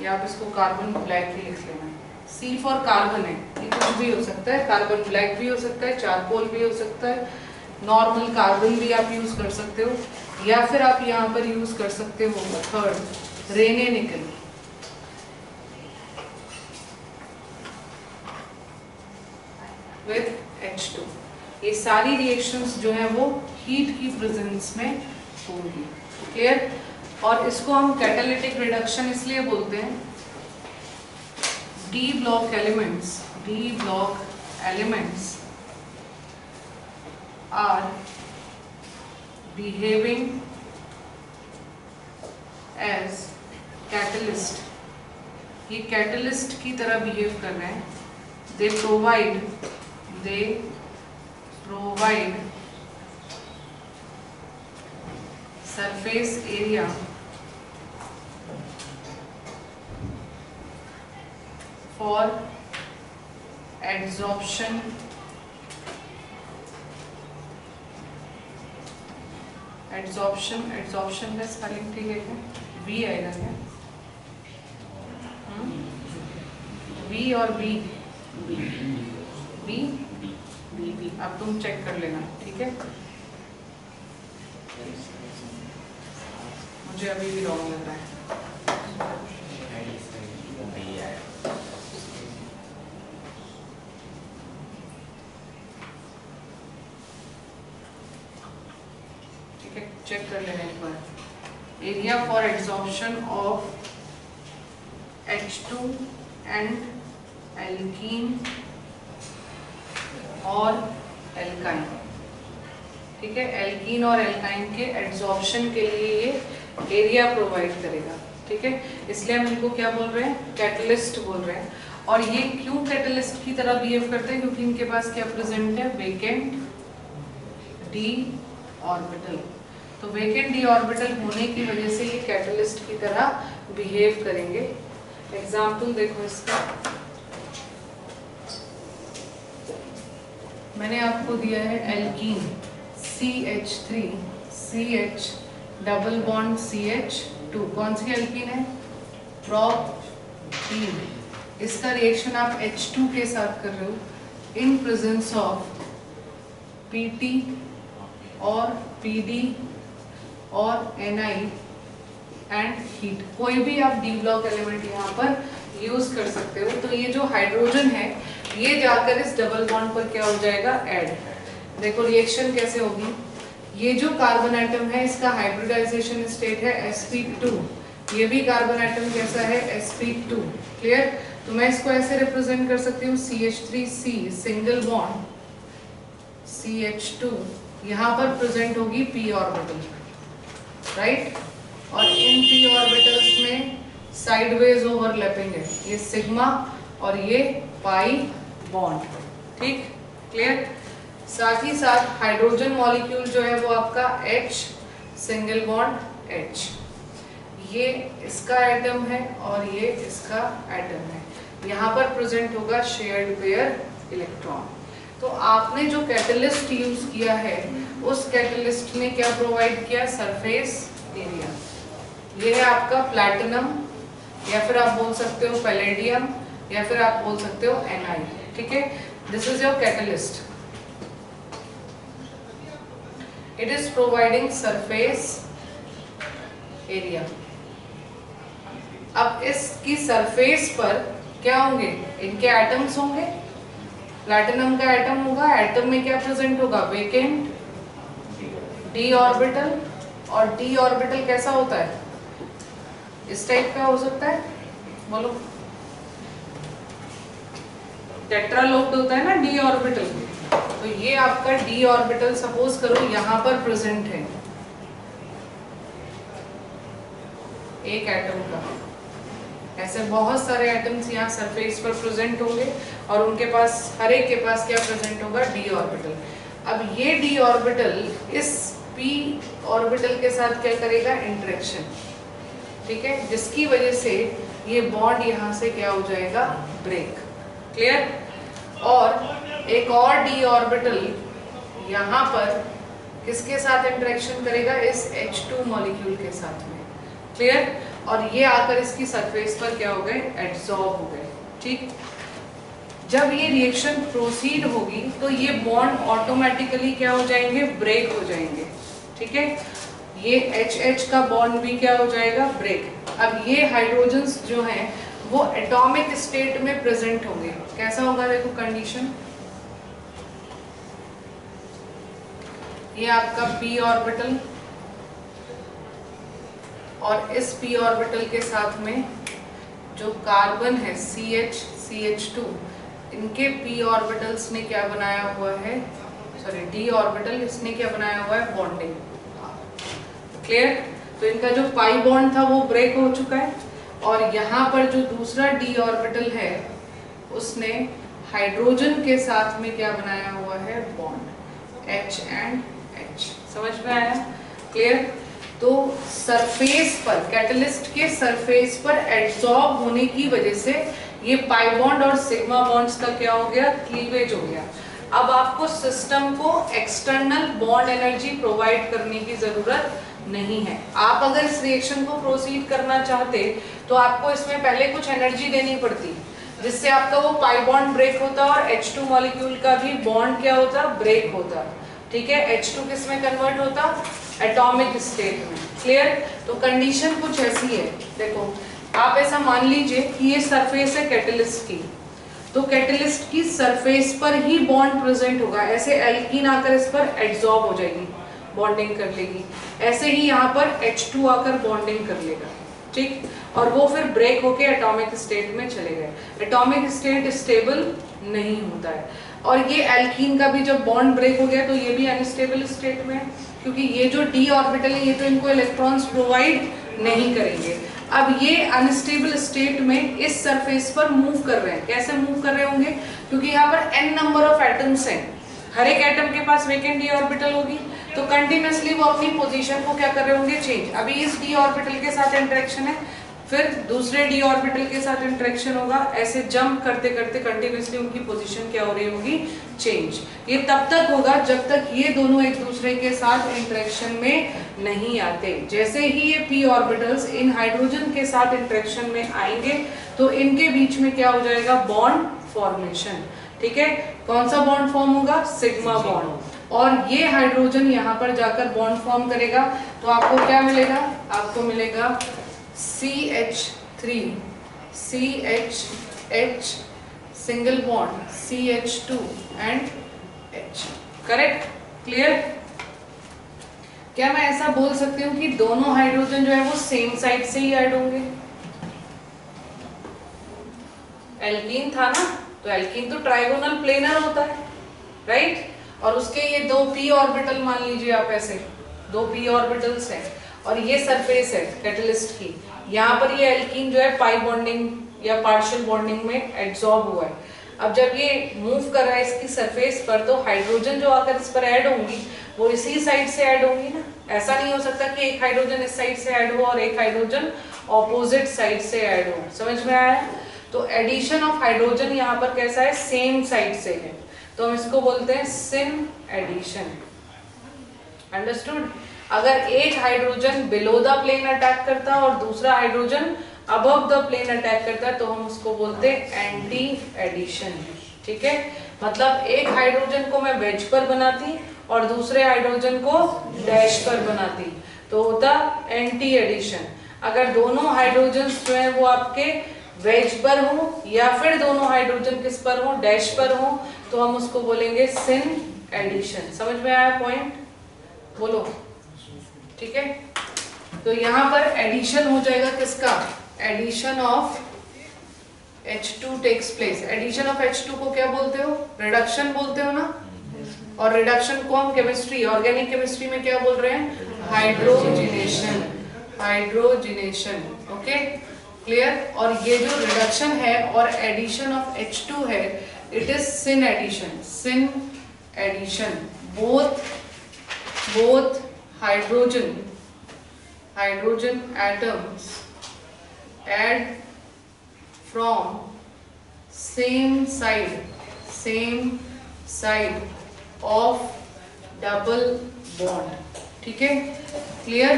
या आप इसको कार्बन ब्लैक ही लिख लेना। C फॉर कार्बन है, ये कुछ भी हो सकता है, कार्बन ब्लैक भी हो सकता है, चारकोल भी हो सकता है, नॉर्मल कार्बन भी आप यूज कर सकते हो, या फिर आप यहाँ पर यूज कर सकते हो थर्ड रेने निकल विद H2। ये सारी रिएक्शंस जो है वो हीट की प्रेजेंस में होंगी। क्लियर? और इसको हम कैटालिटिक रिडक्शन इसलिए बोलते हैं, D block elements are behaving as catalyst. ये कैटलिस्ट की तरह बिहेव कर रहे हैं। They provide surface area for adsorption का स्पेलिंग ठीक है क्या, V आएगा क्या, V और B, अब तुम चेक कर लेना। ठीक है, मुझे अभी भी रॉन्ग लग रहा है। ठीक है, चेक कर लेना एक बार। Area for adsorption of H2 and alkene और एल्काइन। ठीक है, एल्कीन और एल्काइन के एड्सॉर्प्शन के लिए ये एरिया प्रोवाइड करेगा। ठीक है, इसलिए हम इनको क्या बोल रहे हैं, कैटलिस्ट बोल रहे हैं। और ये क्यों कैटलिस्ट की तरह बिहेव करते हैं, क्योंकि इनके पास क्या प्रेजेंट है, वेकेंट डी ऑर्बिटल। तो वेकेंट डी ऑर्बिटल होने की वजह से ये कैटलिस्ट की तरह बिहेव करेंगे। एग्जाम्पल देखो इसका, मैंने आपको दिया है alkene CH3 CH double bond CH2। कौन सी एल्कीन है, प्रोपीन। इसका रिएक्शन आप H2 के साथ कर रहे हो इन प्रेजेंस ऑफ PT और PD और Ni एंड हीट। कोई भी आप डी ब्लॉक एलिमेंट यहाँ पर यूज कर सकते हो। तो ये जो हाइड्रोजन है ये जाकर इस डबल बॉन्ड पर क्या हो जाएगा, ऐड। देखो रिएक्शन कैसे होगी, ये जो कार्बन एटम है इसका हाइब्रिडाइजेशन स्टेट है sp2, ये भी कार्बन एटम कैसा है, sp2। क्लियर? तो मैं इसको ऐसे रिप्रेजेंट कर सकती हूँ, CH3C सिंगल बॉन्ड CH2, यहाँ पर प्रेजेंट होगी p ऑर्बिटल, राइट। और इन p ऑर्बिटल्स में साइडवेज ओवरलैपिंग है, ये सिग्मा और ये पाई बॉन्ड। ठीक, क्लियर? साथ ही साथ हाइड्रोजन मॉलिक्यूल जो है वो आपका H, सिंगल बॉन्ड H, ये इसका एटम है और ये इसका एटम है। यहाँ पर प्रेजेंट होगा शेयर्ड पेयर इलेक्ट्रॉन। तो आपने जो कैटलिस्ट यूज किया है उस कैटलिस्ट ने क्या प्रोवाइड किया? Surface area. ये है आपका प्लैटिनम, या फिर आप बोल सकते हो पैलेडियम, या फिर आप बोल सकते हो Ni। ठीक है, this is your catalyst. It is providing surface area. अब इसकी सरफेस पर क्या होंगे? इनके एटम्स होंगे। प्लैटिनम का एटम होगा, एटम में क्या प्रेजेंट होगा? Vacant d orbital. और d ऑर्बिटल कैसा होता है? इस टाइप का हो सकता है, बोलो। टेट्रालोब्ड होता है ना d ऑर्बिटल। तो ये आपका d ऑर्बिटल सपोज करो यहाँ पर प्रेजेंट है एक एटम का। ऐसे बहुत सारे एटम्स यहाँ सरफेस पर प्रेजेंट होंगे और उनके पास, हर एक के पास क्या प्रेजेंट होगा? d orbital. अब ये d ऑर्बिटल इस p ऑर्बिटल के साथ क्या करेगा? इंटरेक्शन। ठीक है, जिसकी वजह से ये बॉन्ड यहाँ से क्या हो जाएगा? ब्रेक। क्लियर? और एक और d ऑर्बिटल यहाँ पर किसके साथ इंटरेक्शन करेगा? इस H2 मॉलिक्यूल के साथ में। क्लियर? और ये आकर इसकी सरफेस पर क्या हो गए? एब्जॉर्ब हो गए। ठीक, जब ये रिएक्शन प्रोसीड होगी तो ये बॉन्ड ऑटोमेटिकली क्या हो जाएंगे? ब्रेक हो जाएंगे। ठीक है, ये HH का बॉन्ड भी क्या हो जाएगा? ब्रेक। अब ये हाइड्रोजन्स जो हैं वो एटॉमिक स्टेट में प्रेजेंट होंगे। कैसा होगा? देखो कंडीशन, ये आपका p ऑर्बिटल और इस p ऑर्बिटल के साथ में जो कार्बन है CH, CH2, इनके p ऑर्बिटल्स ने क्या बनाया हुआ है? सॉरी, d ऑर्बिटल, इसने क्या बनाया हुआ है? बॉन्डिंग। क्लियर? तो इनका जो पाई बॉन्ड था वो ब्रेक हो चुका है और यहाँ पर जो दूसरा d ऑर्बिटल है उसने हाइड्रोजन के साथ में क्या बनाया हुआ है? Bond H and H। समझ में आया? क्लियर? तो सरफेस पर, कैटलिस्ट के सरफेस पर एब्जॉर्ब होने की वजह से ये पाई बॉन्ड और सिग्मा बॉन्ड्स का क्या हो गया? क्लीवेज हो गया। अब आपको सिस्टम को एक्सटर्नल बॉन्ड एनर्जी प्रोवाइड करने की जरूरत नहीं है। आप अगर इस रिएक्शन को प्रोसीड करना चाहते तो आपको इसमें पहले कुछ एनर्जी देनी पड़ती, जिससे आपका वो पाई बॉन्ड ब्रेक होता और H2 मॉलिक्यूल का भी बॉन्ड क्या होता? ब्रेक होता। ठीक है, H2 किस में कन्वर्ट होता? एटॉमिक स्टेट में। क्लियर? तो कंडीशन कुछ ऐसी है, देखो आप ऐसा मान लीजिए कि ये सरफेस है कैटलिस्ट की, तो कैटलिस्ट की सरफेस पर ही बॉन्ड प्रेजेंट होगा। ऐसे एल्कीन आकर इस पर एब्जॉर्ब हो जाएगी, बॉन्डिंग कर लेगी। ऐसे ही यहाँ पर H2 आकर बॉन्डिंग कर लेगा। ठीक, और वो फिर ब्रेक होके एटॉमिक स्टेट में चले गए। एटॉमिक स्टेट स्टेबल नहीं होता है और ये एल्कीन का भी जब बॉन्ड ब्रेक हो गया तो ये भी अनस्टेबल स्टेट में है, क्योंकि ये जो d ऑर्बिटल है ये तो इनको इलेक्ट्रॉन्स प्रोवाइड नहीं करेंगे। अब ये अनस्टेबल स्टेट में इस सरफेस पर मूव कर रहे हैं। कैसे मूव कर रहे होंगे? क्योंकि यहाँ पर n नंबर ऑफ एटम्स हैं, हर एक एटम के पास वेकेंट d ऑर्बिटल होगी, तो कंटिन्यूसली वो अपनी पोजीशन को क्या कर रहे होंगे? चेंज। अभी इस d ऑर्बिटल के साथ इंटरेक्शन है, फिर दूसरे d ऑर्बिटल के साथ इंटरेक्शन होगा, ऐसे जंप करते करते कंटिन्यूसली उनकी पोजीशन क्या हो रही होगी? चेंज। ये तब तक होगा जब तक ये दोनों एक दूसरे के साथ इंटरेक्शन में नहीं आते। जैसे ही ये p ऑर्बिटल्स इन हाइड्रोजन के साथ इंटरेक्शन में आएंगे तो इनके बीच में क्या हो जाएगा? Bond formation. ठीक है, कौन सा बॉन्ड फॉर्म होगा? Sigma bond. और ये हाइड्रोजन यहाँ पर जाकर बॉन्ड फॉर्म करेगा तो आपको क्या मिलेगा? आपको मिलेगा CH3 CH single bond CH2 and H। Correct? Clear? क्या मैं ऐसा बोल सकती हूँ कि दोनों हाइड्रोजन जो है वो सेम साइड से ही ऐड होंगे? एल्कीन था ना, तो एल्कीन तो ट्राइगोनल प्लेनर होता है, राइट? और उसके ये दो p ऑर्बिटल मान लीजिए आप, ऐसे दो p ऑर्बिटल्स हैं और ये सरफेस है कैटलिस्ट की। यहाँ पर ये एल्कीन जो है पाई बॉन्डिंग या पार्शियल बॉन्डिंग में एब्जॉर्ब हुआ है। अब जब ये मूव कर रहा है इसकी सरफेस पर, तो हाइड्रोजन जो आकर इस पर ऐड होंगी वो इसी साइड से ऐड होंगी ना। ऐसा नहीं हो सकता कि एक हाइड्रोजन इस साइड से ऐड हो और एक हाइड्रोजन ऑपोजिट साइड से ऐड हो। समझ में आया? तो एडिशन ऑफ हाइड्रोजन यहाँ पर कैसा है, सेम साइड से है, तो हम इसको बोलते हैं सिन एडिशन। अंडरस्टूड? अगर एक hydrogen below the plane attack करता है और दूसरा hydrogen above the plane attack करता है तो हम उसको बोलते हैं एंटी एडिशन। ठीक है, मतलब एक हाइड्रोजन को मैं वेज पर बनाती और दूसरे हाइड्रोजन को डैश पर बनाती तो होता एंटी एडिशन। अगर दोनों हाइड्रोजन जो है वो आपके वेज पर हो या फिर दोनों हाइड्रोजन किस पर हो, डैश पर हो, तो हम उसको बोलेंगे सिन एडिशन। समझ में आया पॉइंट? बोलो। ठीक है, तो यहाँ पर एडिशन हो जाएगा किसका, addition of H2 takes place. Addition of H2 को क्या बोलते हो, रिडक्शन बोलते हो ना। और रिडक्शन को हम केमिस्ट्री, ऑर्गेनिक केमिस्ट्री में क्या बोल रहे हैं, हाइड्रोजिनेशन। Hydrogenation, okay, clear. और ये जो रिडक्शन है और एडिशन ऑफ H2 है, it is syn addition. Syn addition, both hydrogen atoms add from same side of double bond। ठीक है, क्लियर।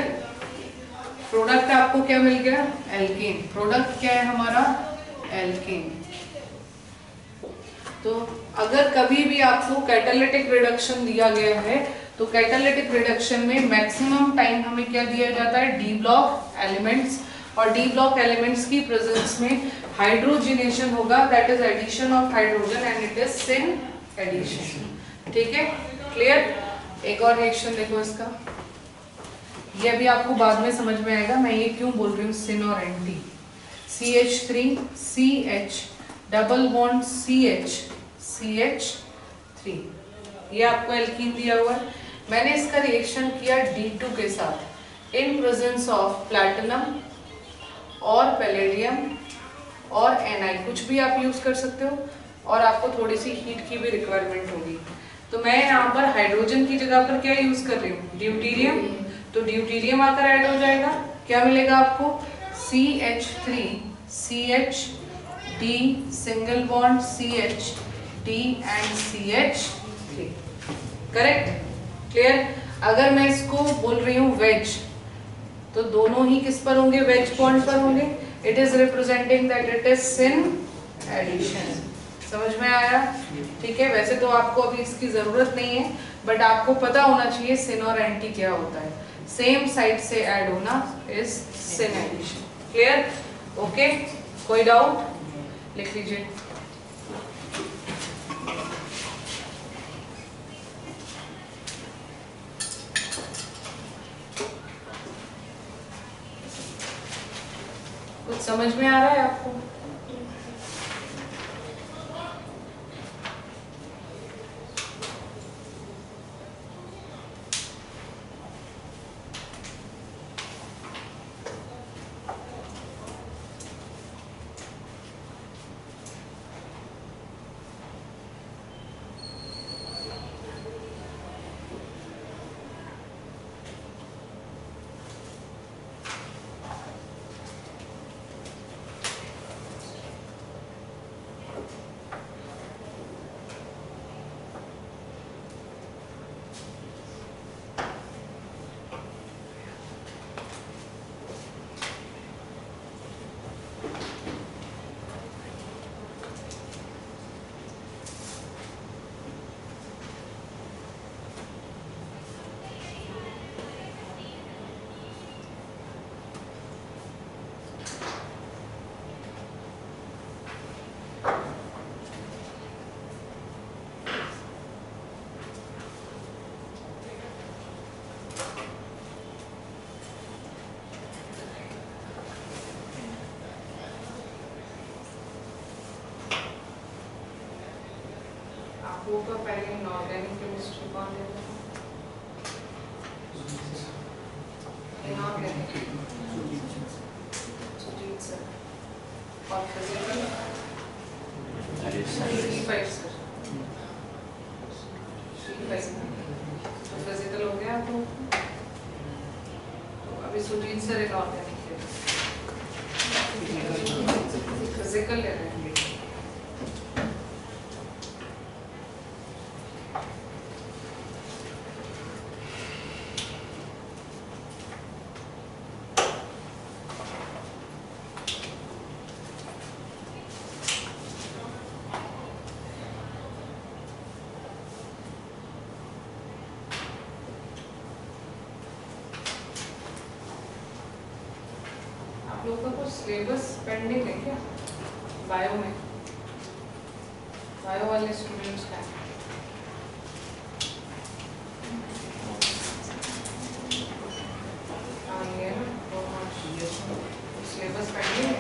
प्रोडक्ट आपको क्या मिल गया, एल्केन। प्रोडक्ट क्या है हमारा, एल्केन। तो अगर कभी भी आपको कैटालिटिक रिडक्शन दिया गया है तो कैटालिटिक रिडक्शन में मैक्सिमम टाइम हमें क्या दिया जाता है, डी ब्लॉक एलिमेंट्स। और डी ब्लॉक एलिमेंट्स की प्रेजेंस में हाइड्रोजिनेशन होगा, that is addition of hydrogen and it is syn addition. ठीक है, क्लियर। एक और रिएक्शन देखो इसका, ये अभी आपको बाद में समझ में आएगा मैं ये क्यों बोल रही हूँ सिन और anti. CH3 CH double bond CH CH3, ये आपको एल्कीन दिया हुआ है। मैंने इसका रिएक्शन किया D2 के साथ इन प्रेजेंस ऑफ प्लैटिनम और पैलेडियम और Ni, कुछ भी आप यूज कर सकते हो, और आपको थोड़ी सी हीट की भी रिक्वायरमेंट होगी। तो मैं यहाँ पर हाइड्रोजन की जगह पर क्या यूज कर रही हूँ, ड्यूटीरियम। तो ड्यूटीरियम आकर ऐड हो जाएगा, क्या मिलेगा आपको, CH3 CH D single bond CH D and CH3। Correct, clear. अगर मैं इसको बोल रही हूँ वेज, तो दोनों ही किस पर होंगे, वेज बॉन्ड पर होंगे। It is representing that it is syn addition. समझ में आया? ठीक है, वैसे तो आपको अभी इसकी जरूरत नहीं है, बट आपको पता होना चाहिए सिन और एंटी क्या होता है। सेम साइड से ऐड होना is syn addition. Clear, okay. कोई डाउट, लिख लीजिए। कुछ समझ में आ रहा है आपको? वो तो पहले इनऑर्गेनिक केमिस्ट्री कौन लेता है? Inorganic Sujeet sir. और फिजिकल बीच से इनऑर्गेनिक फिजिकल ले रहे हैं। लोगों का कुछ सिलेबस पेंडिंग है क्या बायो में? बायो वाले स्टूडेंट्स का हाँ ये है ना, सिलेबस पेंडिंग है।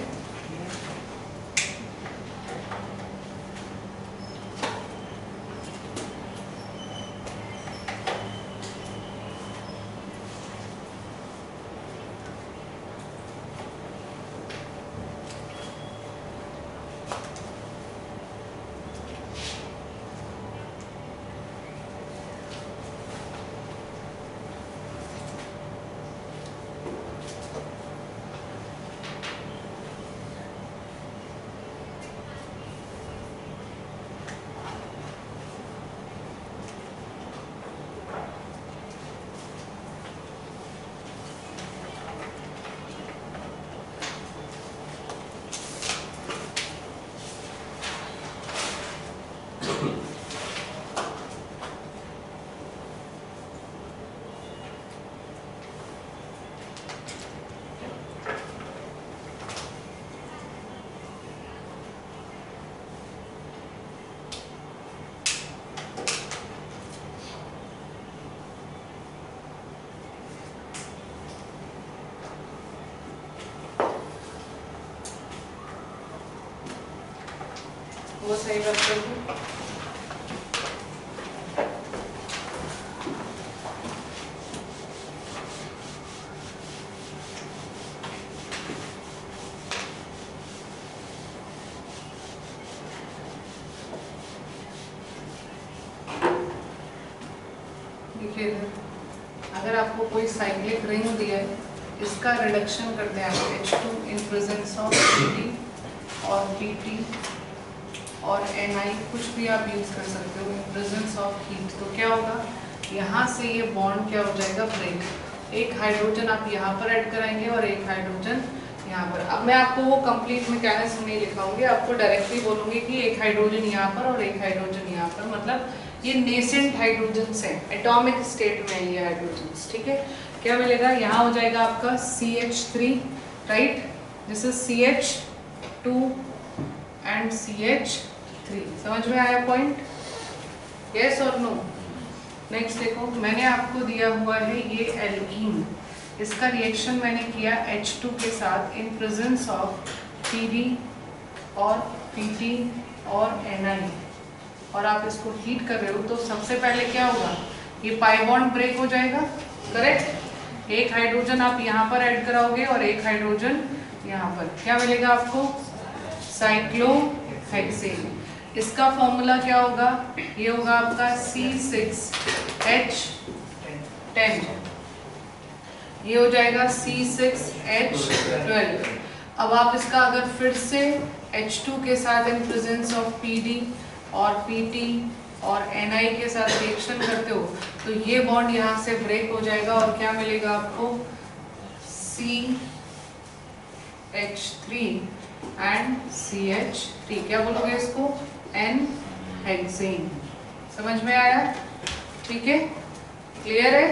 वो सही बात कर दूँ। देखिए अगर आपको कोई साइक्लिक रिंग दिया है, इसका रिडक्शन करते हैं आप H2 in presence of Pt और Pt और Ni, कुछ भी आप यूज कर सकते हो इन प्रेजेंस ऑफ हीट। तो क्या होगा, यहाँ से ये बॉन्ड क्या हो जाएगा, ब्रेक। एक हाइड्रोजन आप यहाँ पर ऐड कराएंगे और एक हाइड्रोजन यहाँ पर। अब मैं आपको वो कंप्लीट मैकेनिज्म नहीं लिखाऊंगी, आपको डायरेक्टली बोलूंगी कि एक हाइड्रोजन यहाँ पर और एक हाइड्रोजन यहाँ पर, मतलब ये नेसेंट हाइड्रोजन्स हैं, एटॉमिक स्टेट में है ये हाइड्रोजन्स। ठीक है, क्या मिलेगा, यहाँ हो जाएगा आपका CH3, right, this is CH2 and CH3। समझ में आया पॉइंट, यस और नो? नेक्स्ट देखो, मैंने आपको दिया हुआ है ये एल्कीन, इसका रिएक्शन मैंने किया H2 के साथ इन प्रेजेंस ऑफ Pd और Pt और Ni, और आप इसको हीट कर रहे हो। तो सबसे पहले क्या होगा, ये पाई बॉन्ड ब्रेक हो जाएगा, करेक्ट। एक हाइड्रोजन आप यहाँ पर ऐड कराओगे और एक हाइड्रोजन यहाँ पर, क्या मिलेगा आपको, साइक्लोहेक्सेन। इसका फॉर्मूला क्या होगा, ये होगा आपका C6H10, ये हो जाएगा C6H12। अब आप इसका अगर फिर से H2 के साथ इन प्रेजेंस ऑफ Pd और Pt और Ni के साथ रिएक्शन करते हो तो ये बॉन्ड यहाँ से ब्रेक हो जाएगा और क्या मिलेगा आपको, CH3 एंड CH3, क्या बोलोगे इसको, N-हेक्सेन। समझ में आया? ठीक है, क्लियर है,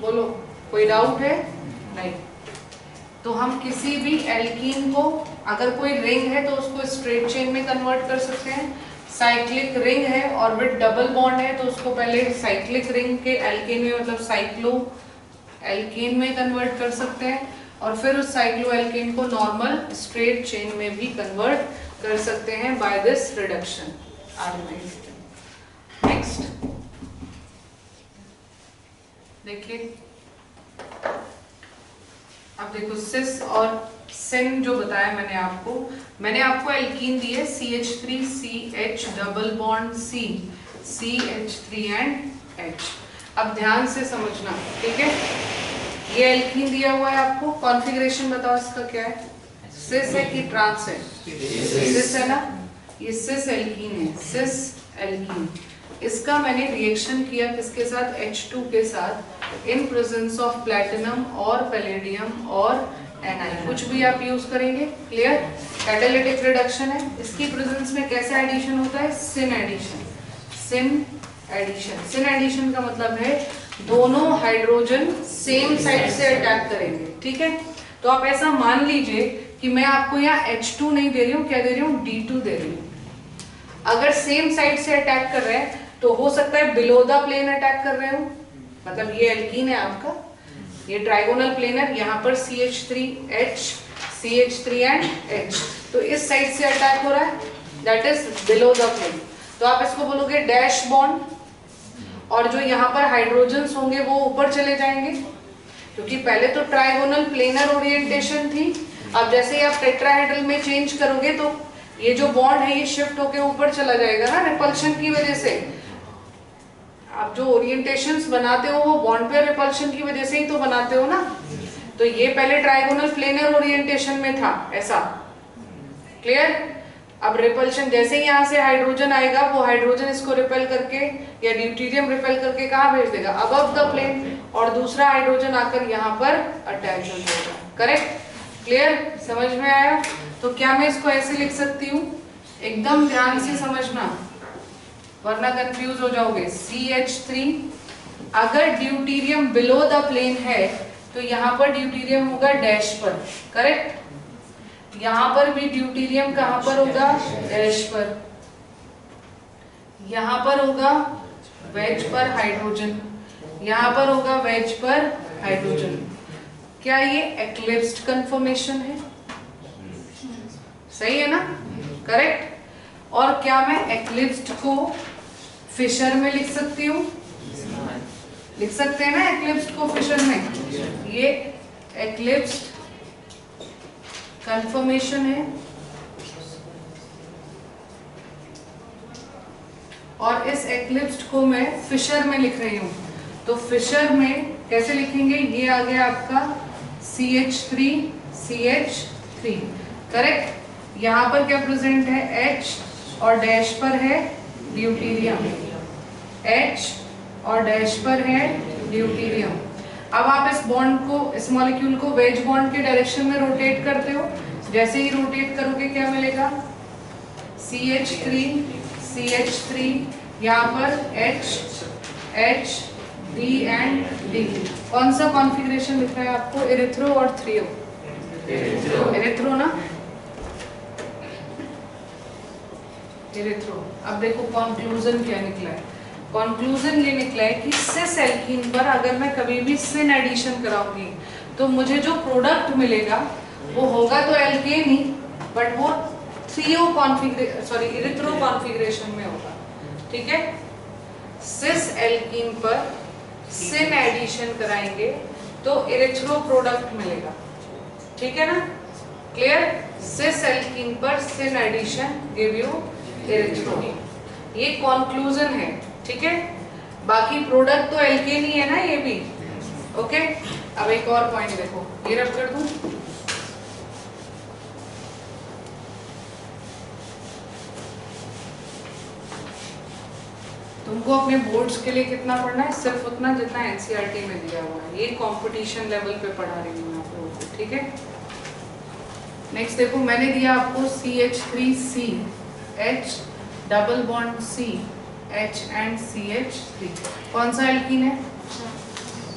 बोलो कोई डाउट है? नहीं। तो हम किसी भी एल्कीन को, अगर कोई रिंग है तो उसको स्ट्रेट चेन में कन्वर्ट कर सकते हैं। साइक्लिक रिंग है और विद डबल बॉन्ड है तो उसको पहले साइक्लिक रिंग के एल्केन में, मतलब साइक्लो एल्केन में कन्वर्ट कर सकते हैं, और फिर उस साइक्लो एल्केन को नॉर्मल स्ट्रेट चेन में भी कन्वर्ट कर सकते हैं बाय दिस रिडक्शन। नेक्स्ट देखिए, अब देखो सिस और सिन जो बताया मैंने आपको एल्कीन दी है CH3 CH double bond C CH3 and H। अब ध्यान से समझना, ठीक है, ये एल्कीन दिया हुआ है आपको, कॉन्फ़िगरेशन बताओ इसका क्या है, सिस है कि ट्रांस है? सिस है ना, ये सिस एल्कीन है, सिस एल्कीन। इसका मैंने रिएक्शन किया किसके साथ, H2 के साथ, इन प्रेजेंस ऑफ प्लैटिनम और पैलेडियम और Ni, कुछ भी आप यूज करेंगे, क्लियर? कैटालिटिक रिडक्शन है, इसकी प्रेजेंस में कैसा एडिशन होता है, syn addition. Syn addition, syn addition का मतलब है दोनों हाइड्रोजन सेम साइड से अटैक करेंगे, ठीक है? तो आप ऐसा मान लीजिए कि मैं आपको यहाँ H2 नहीं दे रही हूँ, क्या दे रही हूँ, D2 दे रही हूँ। अगर सेम साइड से अटैक कर रहे हैं तो हो सकता है बिलो द प्लेन अटैक कर रहे हो, मतलब ये एल्कीन है आपका, ये ट्राइगोनल प्लेनर, यहाँ पर CH3H, CH3 एंड H, तो इस साइड से अटैक हो रहा है, that is below the plane. तो आप इसको बोलोगे डैश बॉन्ड, और जो यहाँ पर हाइड्रोजन्स होंगे वो ऊपर चले जाएंगे, क्योंकि पहले तो ट्राइगोनल प्लेनर ओरिएंटेशन थी, अब जैसे ही आप टेट्राहेड्रल में चेंज करोगे तो ये जो बॉन्ड है ये शिफ्ट होके ऊपर चला जाएगा ना, रिपल्शन की वजह से। आप जो ओरिएंटेशंस बनाते हो वो बॉन्ड पे रिपल्शन की वजह से ही तो बनाते हो ना। तो ये पहले ट्राइगोनल प्लेनर ओरिएंटेशन में था, ऐसा, क्लियर? अब रिपल्शन, जैसे ही यहाँ से हाइड्रोजन आएगा वो हाइड्रोजन इसको रिपेल करके या ड्यूटेरियम रिपेल करके कहाँ भेज देगा, अबव द प्लेन, और दूसरा हाइड्रोजन आकर यहाँ पर अटैच हो जाएगा, करेक्ट? क्लियर, समझ में आया? तो क्या मैं इसको ऐसे लिख सकती हूँ, एकदम ध्यान से समझना वरना कंफ्यूज हो जाओगे। CH3, अगर ड्यूटेरियम बिलो द प्लेन है तो यहाँ पर ड्यूटेरियम होगा डैश पर, करेक्ट? यहाँ पर भी ड्यूटेरियम कहाँ पर होगा, डैश पर। यहाँ पर होगा वेज पर हाइड्रोजन, यहाँ पर होगा वेज पर हाइड्रोजन। क्या ये एक्लिप्स्ड कन्फर्मेशन है? सही है ना, करेक्ट? और क्या मैं एक्लिप्स्ड को फिशर में लिख सकती हूँ? लिख सकते हैं ना एक्लिप्स्ड को फिशर में। ये एक्लिप्स्ड कन्फर्मेशन है, और इस एक्लिप्स्ड को मैं फिशर में लिख रही हूँ। तो फिशर में कैसे लिखेंगे, ये आ गया आपका CH3 CH3, करेक्ट? यहाँ पर क्या प्रेजेंट है, H, और डैश पर है ड्यूटेरियम, H और डैश पर है ड्यूटेरियम। अब आप इस बॉन्ड को, इस मॉलिक्यूल को वेज बॉन्ड के डायरेक्शन में रोटेट करते हो, जैसे ही रोटेट करोगे क्या मिलेगा, CH3 CH3, यहाँ पर H H D and D। कौन सा कॉन्फ़िगरेशन दिख रहा है आपको, एरिथ्रो और थ्रियो? एरिथ्रो ना, एरिथ्रो। अब देखो कंक्लूजन क्या निकला है, कंक्लूजन ये निकला है कि सिस एल्कीन पर अगर मैं कभी भी सिन एडिशन कराऊंगी तो मुझे जो प्रोडक्ट मिलेगा वो होगा तो एल्केन ही, बट वो threo configuration, sorry erythro configuration में होगा, ठीक है? सिस एल्कीन पर सिन एडिशन कराएंगे तो एरिथ्रो प्रोडक्ट मिलेगा, ठीक है ना, क्लियर? सिस एल्कीन पर syn addition give you erythro, ये कंक्लूजन है, ठीक है? बाकी प्रोडक्ट तो एल्केन ही है ना ये भी, ओके? अब एक और पॉइंट देखो, ये रब कर दूं, तुमको अपने बोर्ड्स के लिए कितना पढ़ना है, सिर्फ उतना जितना एनसीईआरटी में दिया हुआ है, ये कंपटीशन लेवल पे पढ़ा रही हूँ आप लोगों को, ठीक है? नेक्स्ट देखो, मैंने दिया आपको CH3C H double bond C H and CH3, कौन सा एल्कीन है,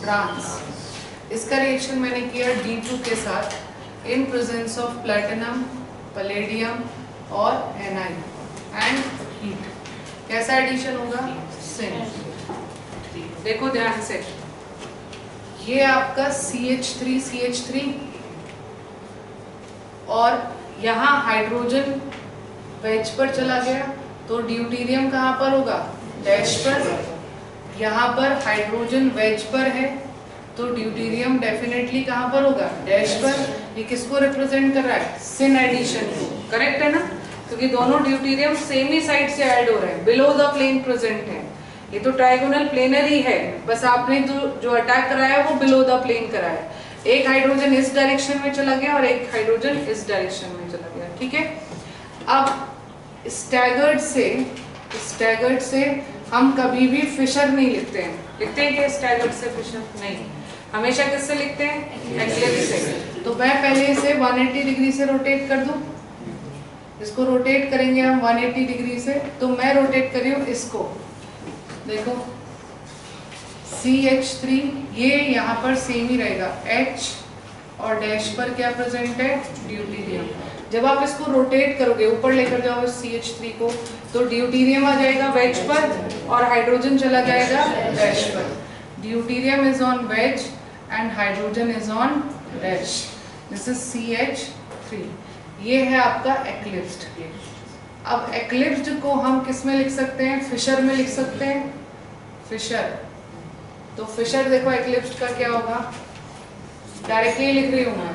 ट्रांस। इसका रिएक्शन मैंने किया D2 के साथ इन प्रेजेंस ऑफ प्लैटिनम, पैलेडियम और Ni एंड हीट। कैसा एडिशन होगा, सिन। देखो ध्यान से, ये आपका CH3 CH3, और यहाँ हाइड्रोजन वेज पर चला गया तो ड्यूटेरियम कहाँ पर होगा, डैश पर। यहाँ पर हाइड्रोजन वेज पर है तो ड्यूटेरियम डेफिनेटली कहाँ पर होगा, डैश पर। ये किसको रिप्रेजेंट कर रहा है, सिन एडिशन को, करेक्ट है ना, क्योंकि दोनों ड्यूटेरियम सेम ही साइड से ऐड हो रहे हैं, बिलो द प्लेन प्रेजेंट है। ये तो ट्राइगोनल प्लेनर ही है, बस आपने जो अटैक कराया वो बिलो द प्लेन कराया। एक हाइड्रोजन इस डायरेक्शन में चला गया और एक हाइड्रोजन इस डायरेक्शन में चला गया, ठीक है। अब स्टैगर्ड से हम कभी भी फिशर नहीं लिखते हैं। लिखते हैं क्या स्टैगर्ड से फिशर? नहीं, हमेशा किससे लिखते हैं? एक्लिप्स से। तो मैं पहले इसे 180 डिग्री से रोटेट कर दूं, इसको रोटेट करेंगे हम 180 डिग्री से। तो मैं रोटेट कर रही हूँ इसको, देखो CH3, ये यहाँ पर सेम ही रहेगा, H और डैश पर क्या प्रेजेंट है? ड्यूटेरियम। जब आप इसको रोटेट करोगे, ऊपर लेकर जाओगे CH3 को, तो ड्यूटेरियम आ जाएगा वेज पर और हाइड्रोजन चला जाएगा डैश पर। Deuterium is on wedge and hydrogen is on dash. This is CH3। ये है आपका एक्लिप्स्ड। अब एक्लिप्स्ड को हम किस में लिख सकते हैं? फिशर में लिख सकते हैं, फिशर। तो फिशर देखो एक्लिप्स्ड का क्या होगा, डायरेक्टली लिख रही हूँ मैं,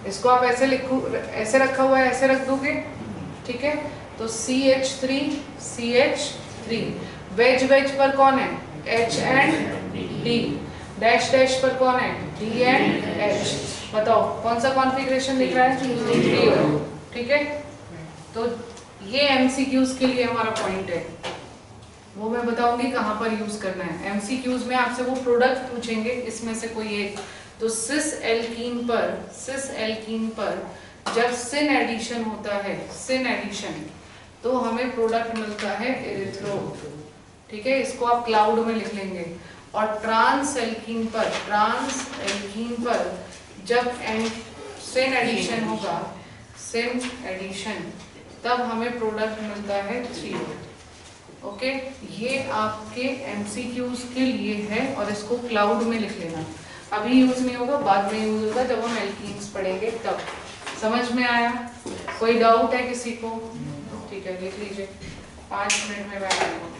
इसको आप ऐसे लिखो, ऐसे रखा हुआ है, ऐसे रख दोगे, ठीक है। तो CH3 CH3, वेज पर कौन है? H and D, dash dash पर कौन है? D and H। बताओ कौन सा कॉन्फ़िगरेशन दिख रहा है? ठीक है। तो ये MCQs के लिए हमारा पॉइंट है, वो मैं बताऊंगी कहाँ पर यूज करना है। MCQs में आपसे वो प्रोडक्ट पूछेंगे, इसमें से कोई एक। तो सिस एल्कीन पर जब सिन एडिशन होता है, सिन एडिशन, तो हमें प्रोडक्ट मिलता है एरिथ्रो, ठीक है। इसको आप क्लाउड में लिख लेंगे। और ट्रांस एल्कीन पर जब सिन एडिशन होगा, सिन एडिशन, तब हमें प्रोडक्ट मिलता है 3। ओके, ये आपके MCQs के लिए है और इसको क्लाउड में लिख लेना। अभी यूज नहीं होगा, बाद में यूज होगा जब हम एल्कीन्स पढ़ेंगे तब। समझ में आया? कोई डाउट है किसी को? ठीक है, लिख लीजिए, 5 मिनट में बैठ जाएंगे।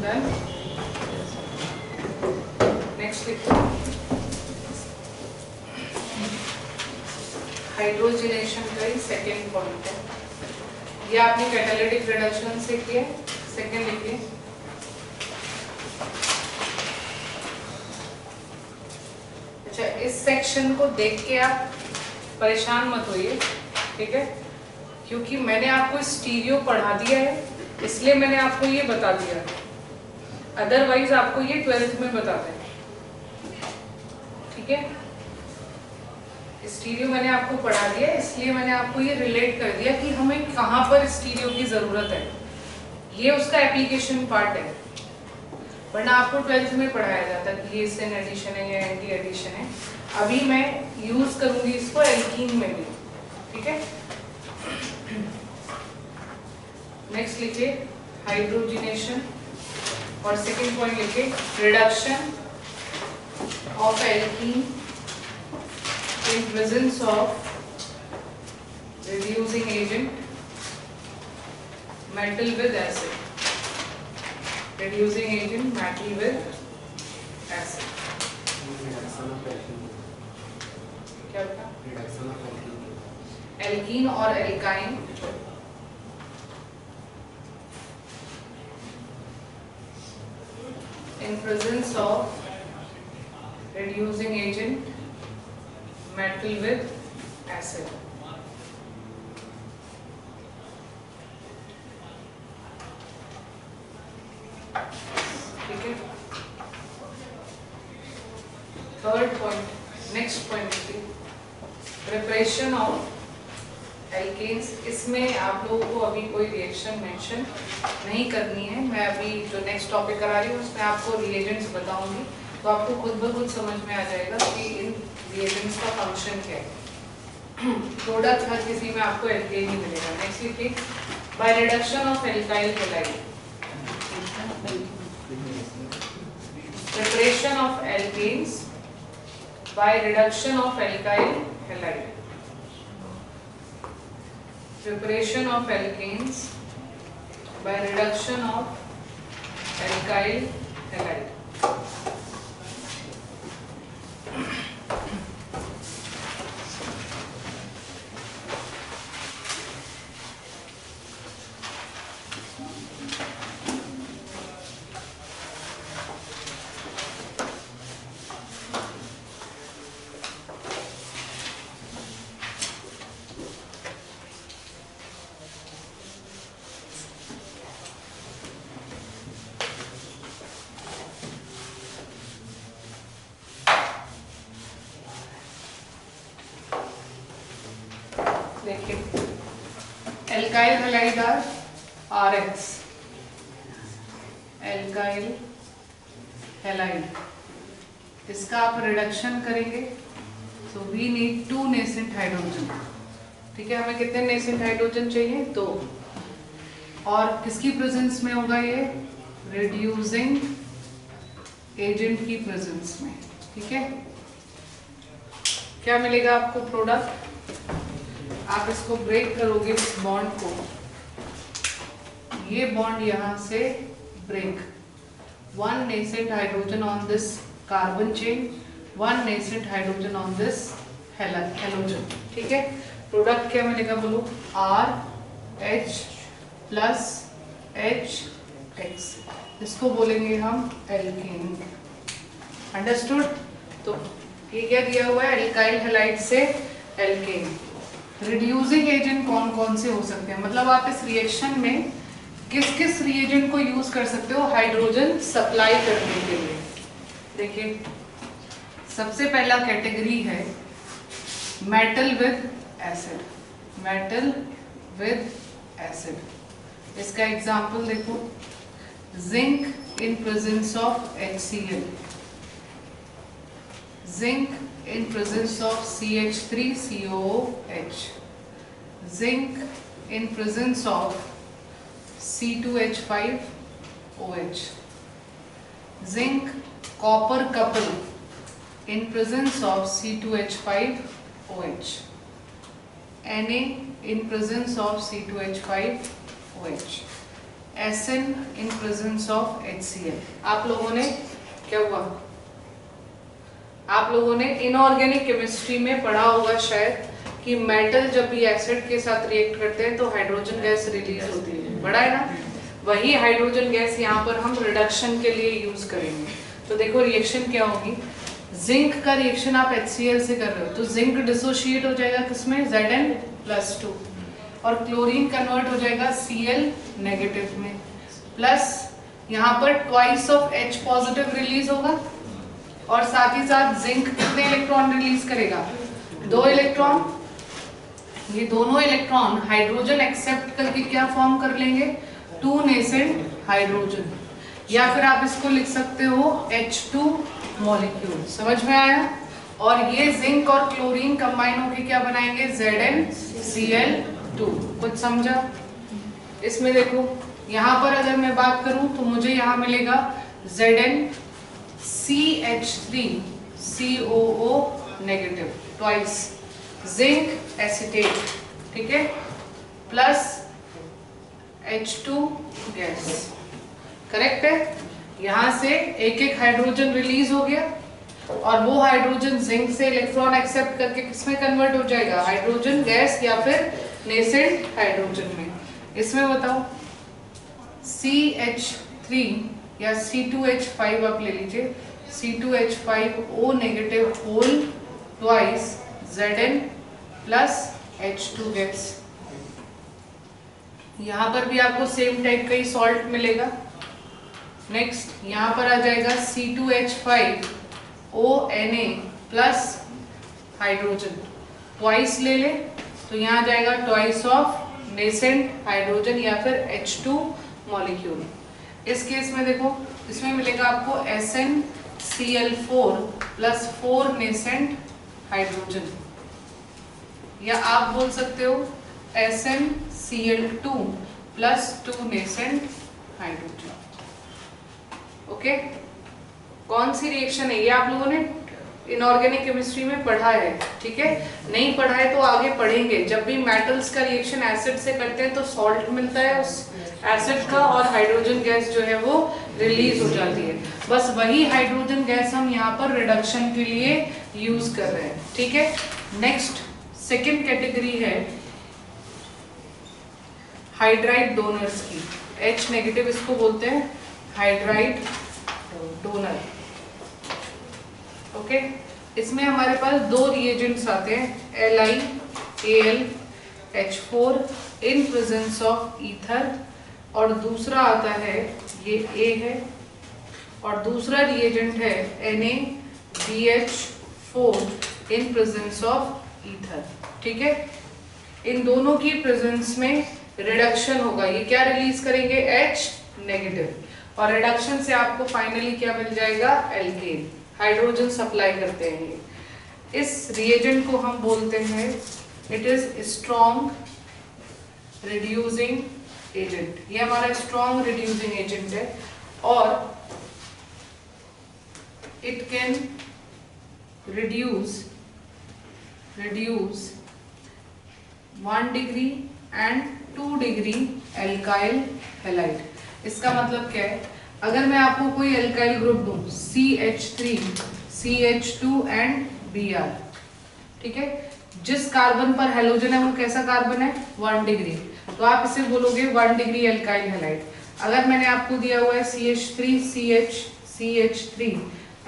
Done. Next लिखो हाइड्रोजनेशन का ही सेकेंड पॉइंट है, ये आपने कैटालिटिक रिडक्शन से किया। सेकेंड लिखिए अच्छा, इस सेक्शन को देख के आप परेशान मत होइए, ठीक है, क्योंकि मैंने आपको स्टीरियो पढ़ा दिया है इसलिए मैंने आपको ये बता दिया, अदरवाइज आपको ये 12th में बताते हैं, ठीक है। स्टीरियो मैंने आपको पढ़ा दिया इसलिए मैंने आपको ये रिलेट कर दिया कि हमें कहाँ पर स्टीरियो की जरूरत है, ये उसका एप्लीकेशन पार्ट है, वरना आपको 12th में पढ़ाया जाता कि ये सिन एडिशन है या एंटी एडिशन है। अभी मैं यूज करूंगी इसको एल्कीन में भी, ठीक है। नेक्स्ट लिखिए हाइड्रोजनेशन और सेकेंड पॉइंट लिखिए reduction of alkene in presence of reducing agent metal with acid, reducing agent metal with acid। क्या होता? एल्कीन और alkyne in presence of reducing agent metal with acid। ठीक है। थर्ड पॉइंट, नेक्स्ट पॉइंट देखिए प्रिपरेशन ऑफ एल्केन्स। इसमें आप लोगों को अभी कोई रिएक्शन मेंशन नहीं करनी है, मैं अभी जो नेक्स्ट टॉपिक करा रही हूँ उसमें आपको रिएजेंट्स बताऊंगी, तो आपको खुद ब खुद समझ में आ जाएगा कि इन रिएजेंट्स का फंक्शन क्या है, प्रोडक्ट हर किसी में आपको एल्केन ही मिलेगा। नेक्स्ट लिखिए by reduction of alkyl halide, preparation of alkanes by reduction of alkyl halide, preparation of alkanes by reduction of alkyl halide। देखिए alkyl halide are RX, alkyl halide, इसका आप रिडक्शन करेंगे तो वी नीड 2 नेसेंट हाइड्रोजन। ठीक है, हमें कितने नेसेंट हाइड्रोजन चाहिए? 2। और किसकी प्रेजेंस में होगा ये? रिड्यूसिंग एजेंट की प्रेजेंस में। ठीक है, क्या मिलेगा आपको प्रोडक्ट? आप इसको ब्रेक करोगे इस बॉन्ड को, ये बॉन्ड यहां से break, 1 nascent hydrogen on this carbon chain, 1 nascent hydrogen on this halogen. ठीक है, प्रोडक्ट क्या मिलेगा बोलो? RH प्लस HX, इसको बोलेंगे हम एल्केन। अंडरस्टूड? तो ये क्या दिया हुआ है? एल्काइल हैलाइड से एल्केन। रिड्यूसिंग एजेंट कौन कौन से हो सकते हैं? मतलब आप इस रिएक्शन में किस किस रिएजेंट को यूज कर सकते हो हाइड्रोजन सप्लाई करने के लिए? देखिए सबसे पहला कैटेगरी है metal with acid, metal with acid. इसका एग्जांपल देखो, zinc in presence of HCl, zinc in presence of CH3COOH, zinc in presence of C2H5OH, zinc copper couple in presence of C2H5OH, Na in presence of C2H5OH, Sn in presence of HCl। आप लोगों ने क्या हुआ? आप लोगों ने इनऑर्गेनिक केमिस्ट्री में पढ़ा होगा शायद कि मेटल जब भी एसिड के साथ रिएक्ट करते हैं तो हाइड्रोजन गैस रिलीज होती है, पढ़ा है ना? वही हाइड्रोजन गैस यहाँ पर हम रिडक्शन के लिए यूज करेंगे। तो देखो रिएक्शन क्या होगी, जिंक का रिएक्शन आप HCl से कर रहे हो तो जिंक डिसोशिएट हो जाएगा किसमें? Zn+2, और क्लोरीन कन्वर्ट हो जाएगा Cl नेगेटिव में, प्लस यहाँ पर twice of H positive release होगा, और साथ ही साथ जिंक कितने इलेक्ट्रॉन रिलीज करेगा? 2 इलेक्ट्रॉन। ये दोनों इलेक्ट्रॉन हाइड्रोजन एक्सेप्ट करके क्या फॉर्म कर लेंगे? 2 नेसेंट हाइड्रोजन, या फिर आप इसको लिख सकते हो H2 मॉलिक्यूल। समझ में आया? और ये जिंक और क्लोरीन कंबाइन होके क्या बनाएंगे? ZnCl2। कुछ समझा? इसमें देखो यहाँ पर अगर मैं बात करूं तो मुझे यहाँ मिलेगा ZnCH3COO negative, twice zinc acetate, ठीक है, प्लस H2 गैस। करेक्ट है? यहाँ से एक एक हाइड्रोजन रिलीज हो गया, और वो हाइड्रोजन जिंक से इलेक्ट्रॉन एक्सेप्ट करके किसमें कन्वर्ट हो जाएगा? हाइड्रोजन गैस या फिर नेसेंट हाइड्रोजन में। इसमें बताओ CH3 या C2H5 आप ले लीजिए, C2H5O negative whole twice Zn plus H2 gas. यहाँ पर भी आपको सेम टाइप का ही सॉल्ट मिलेगा। नेक्स्ट यहाँ पर आ जाएगा C2H5ONa प्लस हाइड्रोजन, ट्वाइस ले ले तो यहाँ जाएगा ट्वाइस ऑफ नेसेंट हाइड्रोजन या फिर H2 मॉलिक्यूल। इस केस में देखो इसमें मिलेगा आपको SnCl4 प्लस 4 नेसेंट हाइड्रोजन। या आप बोल सकते हो SnCl2 plus 2 nascent hydrogen. Okay, कौन सी रिएक्शन है ये आप लोगों ने इनऑर्गेनिक केमिस्ट्री में पढ़ा है, ठीक है। नहीं पढ़ा है तो आगे पढ़ेंगे। जब भी मेटल्स का रिएक्शन एसिड से करते हैं तो सॉल्ट मिलता है उस एसिड का और हाइड्रोजन गैस जो है वो रिलीज हो जाती है। बस वही हाइड्रोजन गैस हम यहाँ पर रिडक्शन के लिए यूज कर रहे हैं, ठीक है। नेक्स्ट सेकेंड कैटेगरी है हाइड्राइड डोनर्स की। H नेगेटिव इसको बोलते हैं हाइड्राइड डोनर। ओके, इसमें हमारे पास दो रिएजेंट्स आते हैं LiAlH4 in presence of ether, और दूसरा आता है ये A है, और दूसरा रिएजेंट है NaBH4 in presence of ether, ठीक है। इन दोनों की प्रेजेंस में रिडक्शन होगा, ये क्या रिलीज करेंगे H नेगेटिव, और रिडक्शन से आपको फाइनली क्या मिल जाएगा एल्केन, हाइड्रोजन सप्लाई करते हैं ये। इस रिएजेंट को हम बोलते हैं it is strong reducing agent. ये हमारा स्ट्रॉन्ग रिड्यूसिंग एजेंट है और it can reduce 1 degree and 2 degree alkyl halide. इसका मतलब क्या है, अगर मैं आपको कोई एल्काइल ग्रुप दूं CH3 CH2 एंड Br, ठीक है, जिस कार्बन पर हेलोजन है वो कैसा कार्बन है 1 डिग्री, तो आप इसे बोलोगे 1 डिग्री एल्काइल हैलाइड। अगर मैंने आपको दिया हुआ है CH3 CH3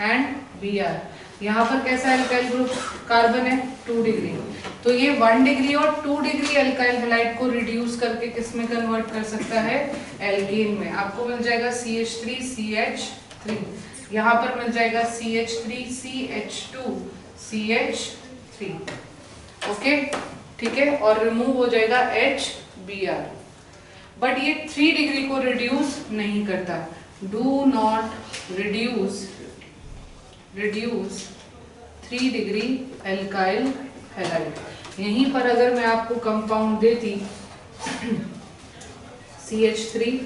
एंड Br, यहाँ पर कैसा एल्काइल ग्रुप कार्बन है 2 डिग्री, तो ये 1 डिग्री और 2 डिग्री एल्काइल हैलाइड को रिड्यूस करके किस में कन्वर्ट कर सकता है एल्केन में। आपको मिल जाएगा CH3 CH3, यहाँ पर मिल जाएगा CH3 CH2 CH3, ओके, ठीक है, और रिमूव हो जाएगा HBr। बट ये 3 डिग्री को रिड्यूस नहीं करता। Do not reduce 3 degree alkyl halide. यहीं पर अगर मैं आपको कंपाउंड देती CH3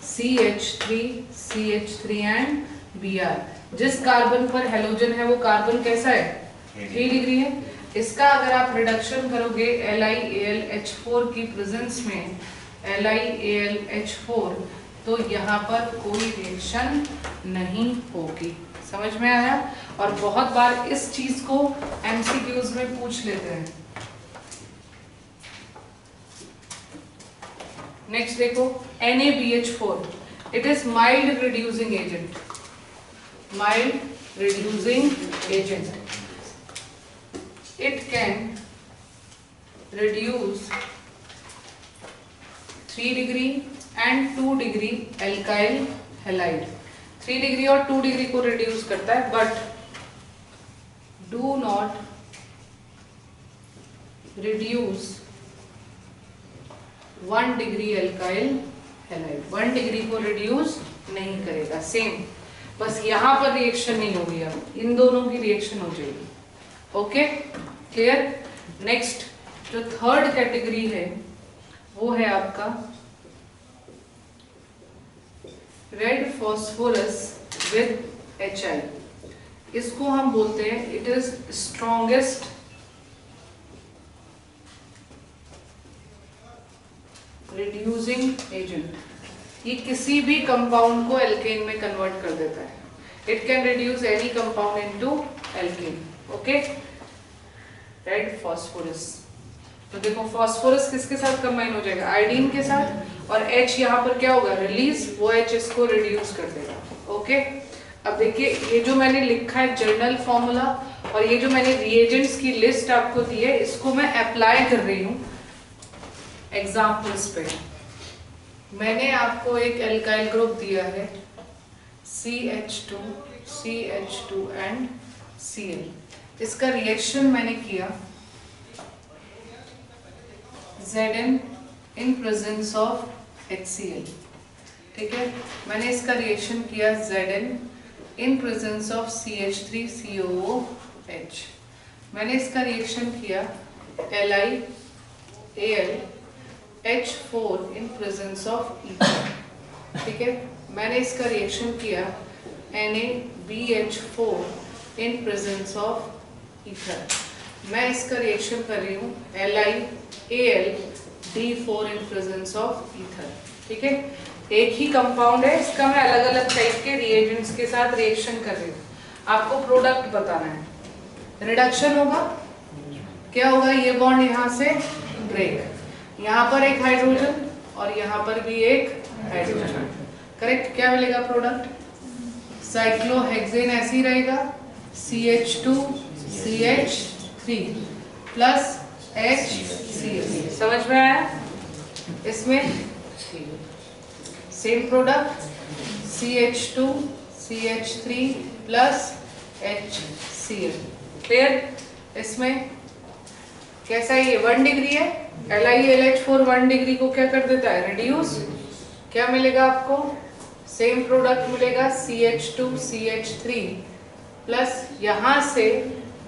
CH3 एंड Br, जिस कार्बन पर हेलोजन है वो कार्बन कैसा है 3 डिग्री है। इसका अगर आप रिडक्शन करोगे LiAlH4 की प्रेजेंस में LiAlH4, तो यहाँ पर कोई रिएक्शन नहीं होगी। समझ में आया? और बहुत बार इस चीज को MCQs में पूछ लेते हैं। नेक्स्ट देखो NaBH4, it is mild reducing agent. Mild reducing agent, it can reduce 3 degree and 2 degree alkyl halide। 3 degree और 2 डिग्री को रिड्यूस करता है, but do not reduce 1 degree alkyl halide. 1 degree को रिड्यूस नहीं करेगा। सेम, बस यहां पर रिएक्शन नहीं होगी, अब इन दोनों की रिएक्शन हो जाएगी। Okay, clear? नेक्स्ट जो थर्ड कैटेगरी है वो है आपका रेड फॉस्फोरस विद HI। इसको हम बोलते हैं it is strongest reducing agent. ये किसी भी कंपाउंड को एल्केन में कन्वर्ट कर देता है। It can reduce any compound into alkane. Okay, red phosphorus. तो देखो फॉस्फोरस किसके साथ कंबाइन हो जाएगा, आयोडीन के साथ, और H यहाँ पर क्या होगा रिलीज, वो H इसको रिड्यूस कर देगा। ओके, अब देखिए ये जो मैंने लिखा है जर्नल फॉर्मूला और ये जो मैंने रिएजेंट्स की लिस्ट आपको दी है, इसको मैं अप्लाई कर रही हूँ एग्जाम्पल्स पे। मैंने आपको एक एल्काइल ग्रुप दिया है CH2 एंड Cl। इसका रिएक्शन मैंने किया Zn in presence of HCl, ठीक है। मैंने इसका रिएक्शन किया Zn in presence of CH3COOH। मैंने इसका रिएक्शन किया LiAlH4 in presence of ether. ठीक है, मैंने इसका रिएक्शन किया NaBH4 in presence of ether. मैं इसका रिएक्शन कर रही हूँ LiAlD4 in presence of ether. ठीक है, एक ही कंपाउंड है, इसका मैं अलग अलग टाइप के रिएजेंट्स के साथ रिएक्शन कर रही हूँ। आपको प्रोडक्ट बताना है। रिडक्शन होगा, क्या होगा, ये बॉन्ड यहाँ से ब्रेक, यहाँ पर एक हाइड्रोजन और यहाँ पर भी एक हाइड्रोजन। करेक्ट, क्या मिलेगा प्रोडक्ट? साइक्लोहेक्सेन ऐसे ही रहेगा, CH2CH3 प्लस HCl। समझ में आया? इसमें same product CH2CH3 plus HCl। Clear? इसमें कैसा है, ये 1 डिग्री है, LiAlH4 1 डिग्री को क्या कर देता है, रिड्यूस। क्या मिलेगा आपको? सेम प्रोडक्ट मिलेगा CH2CH3 प्लस यहाँ से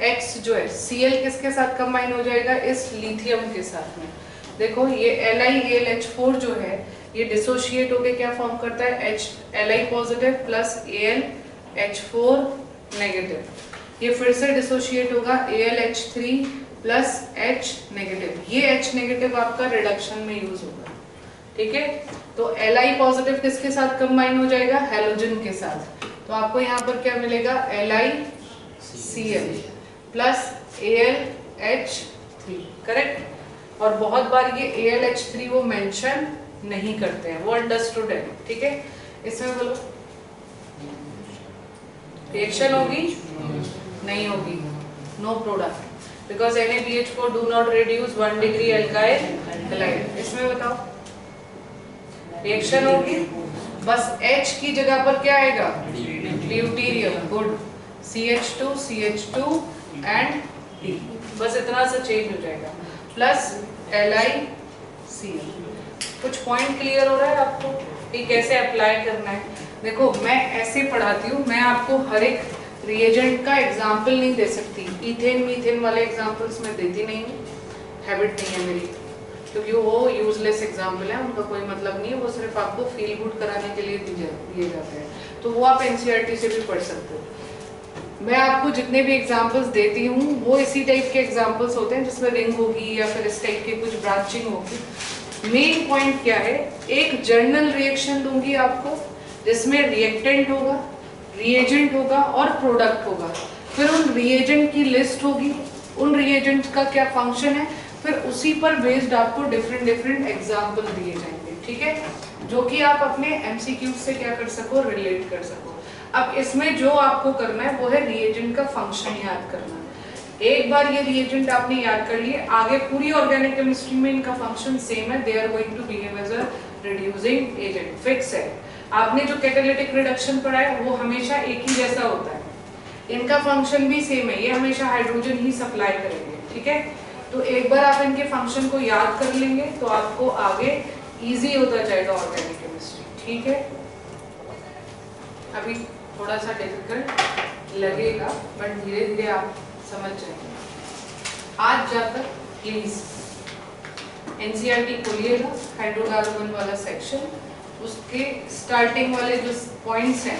X जो है Cl किसके साथ कंबाइन हो जाएगा, इस लिथियम के साथ में। देखो ये LiAlH4 जो है ये डिसोशिएट होके क्या फॉर्म करता है, Li positive plus AlH4 negative. ये फिर से डिसोशिएट होगा AlH3 प्लस H नेगेटिव। ये H नेगेटिव आपका रिडक्शन में यूज होगा। ठीक है, तो Li पॉजिटिव किसके साथ कंबाइन हो जाएगा, हैलोजन के साथ। तो आपको यहाँ पर क्या मिलेगा, LiCl प्लस AlH3। करेक्ट, और बहुत बार ये AlH3 वो मेंशन नहीं करते हैं, वो अंडरस्टूड है। ठीक है, इसमें बोलो रिएक्शन होगी, नहीं होगी, no product, because NaBH4 do not reduce 1 degree alkyl halide. इसमें बताओ रिएक्शन होगी, बस H की जगह पर क्या आएगा, deuterium. Good, CH2CH2 and D, बस इतना सा चेंज हो जाएगा, प्लस LiCl। कुछ पॉइंट क्लियर हो रहा है आपको कि कैसे अप्लाई करना है? देखो मैं ऐसे पढ़ाती हूँ, मैं आपको हर एक रिएजेंट का एग्जाम्पल नहीं दे सकती। इथेन मीथेन वाले एग्जाम्पल्स मैं देती नहीं हूँ, हैबिट नहीं है मेरी, क्योंकि वो यूजलेस एग्जाम्पल है, उनका कोई मतलब नहीं है, वो सिर्फ आपको फील गुड कराने के लिए दिए जाते हैं। तो वो आप NCERT से भी पढ़ सकते हो। मैं आपको जितने भी एग्जाम्पल्स देती हूँ वो इसी टाइप के एग्जाम्पल्स होते हैं जिसमें रिंग होगी या फिर इस टाइप के कुछ ब्रांचिंग होगी। मेन पॉइंट क्या है, एक जर्नल रिएक्शन दूंगी आपको जिसमें रिएक्टेंट होगा, रिएजेंट होगा और प्रोडक्ट होगा। फिर उन रिएजेंट की लिस्ट होगी, उन रिएजेंट का क्या फंक्शन है, फिर उसी पर बेस्ड आपको डिफरेंट एग्जाम्पल दिए जाएंगे। ठीक है, जो कि आप अपने MCQ से क्या कर सको, रिलेट कर सको। अब इसमें जो आपको करना है वो है रिएजेंट का फंक्शन याद करना। एक बार ये रिएजेंट आपने याद कर लिए, आगे पूरी ऑर्गेनिक केमिस्ट्री में इनका फंक्शन सेम है, they are going to behave as a reducing agent, fix है। आपने जो कैटालिटिक रिडक्शन पढ़ा है वो हमेशा एक ही जैसा होता है, इनका फंक्शन भी सेम है, ये हमेशा हाइड्रोजन ही सप्लाई करेंगे। ठीक है, तो एक बार आप इनके फंक्शन को याद कर लेंगे तो आपको आगे इजी होता जाएगा ऑर्गेनिक केमिस्ट्री। ठीक है, अभी थोड़ा सा डिफिकल्ट लगेगा बट धीरे धीरे आप समझ जाएंगे। आज जाकर प्लीज NCERT खोलिएगा, हाइड्रोकार्बन वाला सेक्शन, उसके स्टार्टिंग वाले जो पॉइंट्स हैं,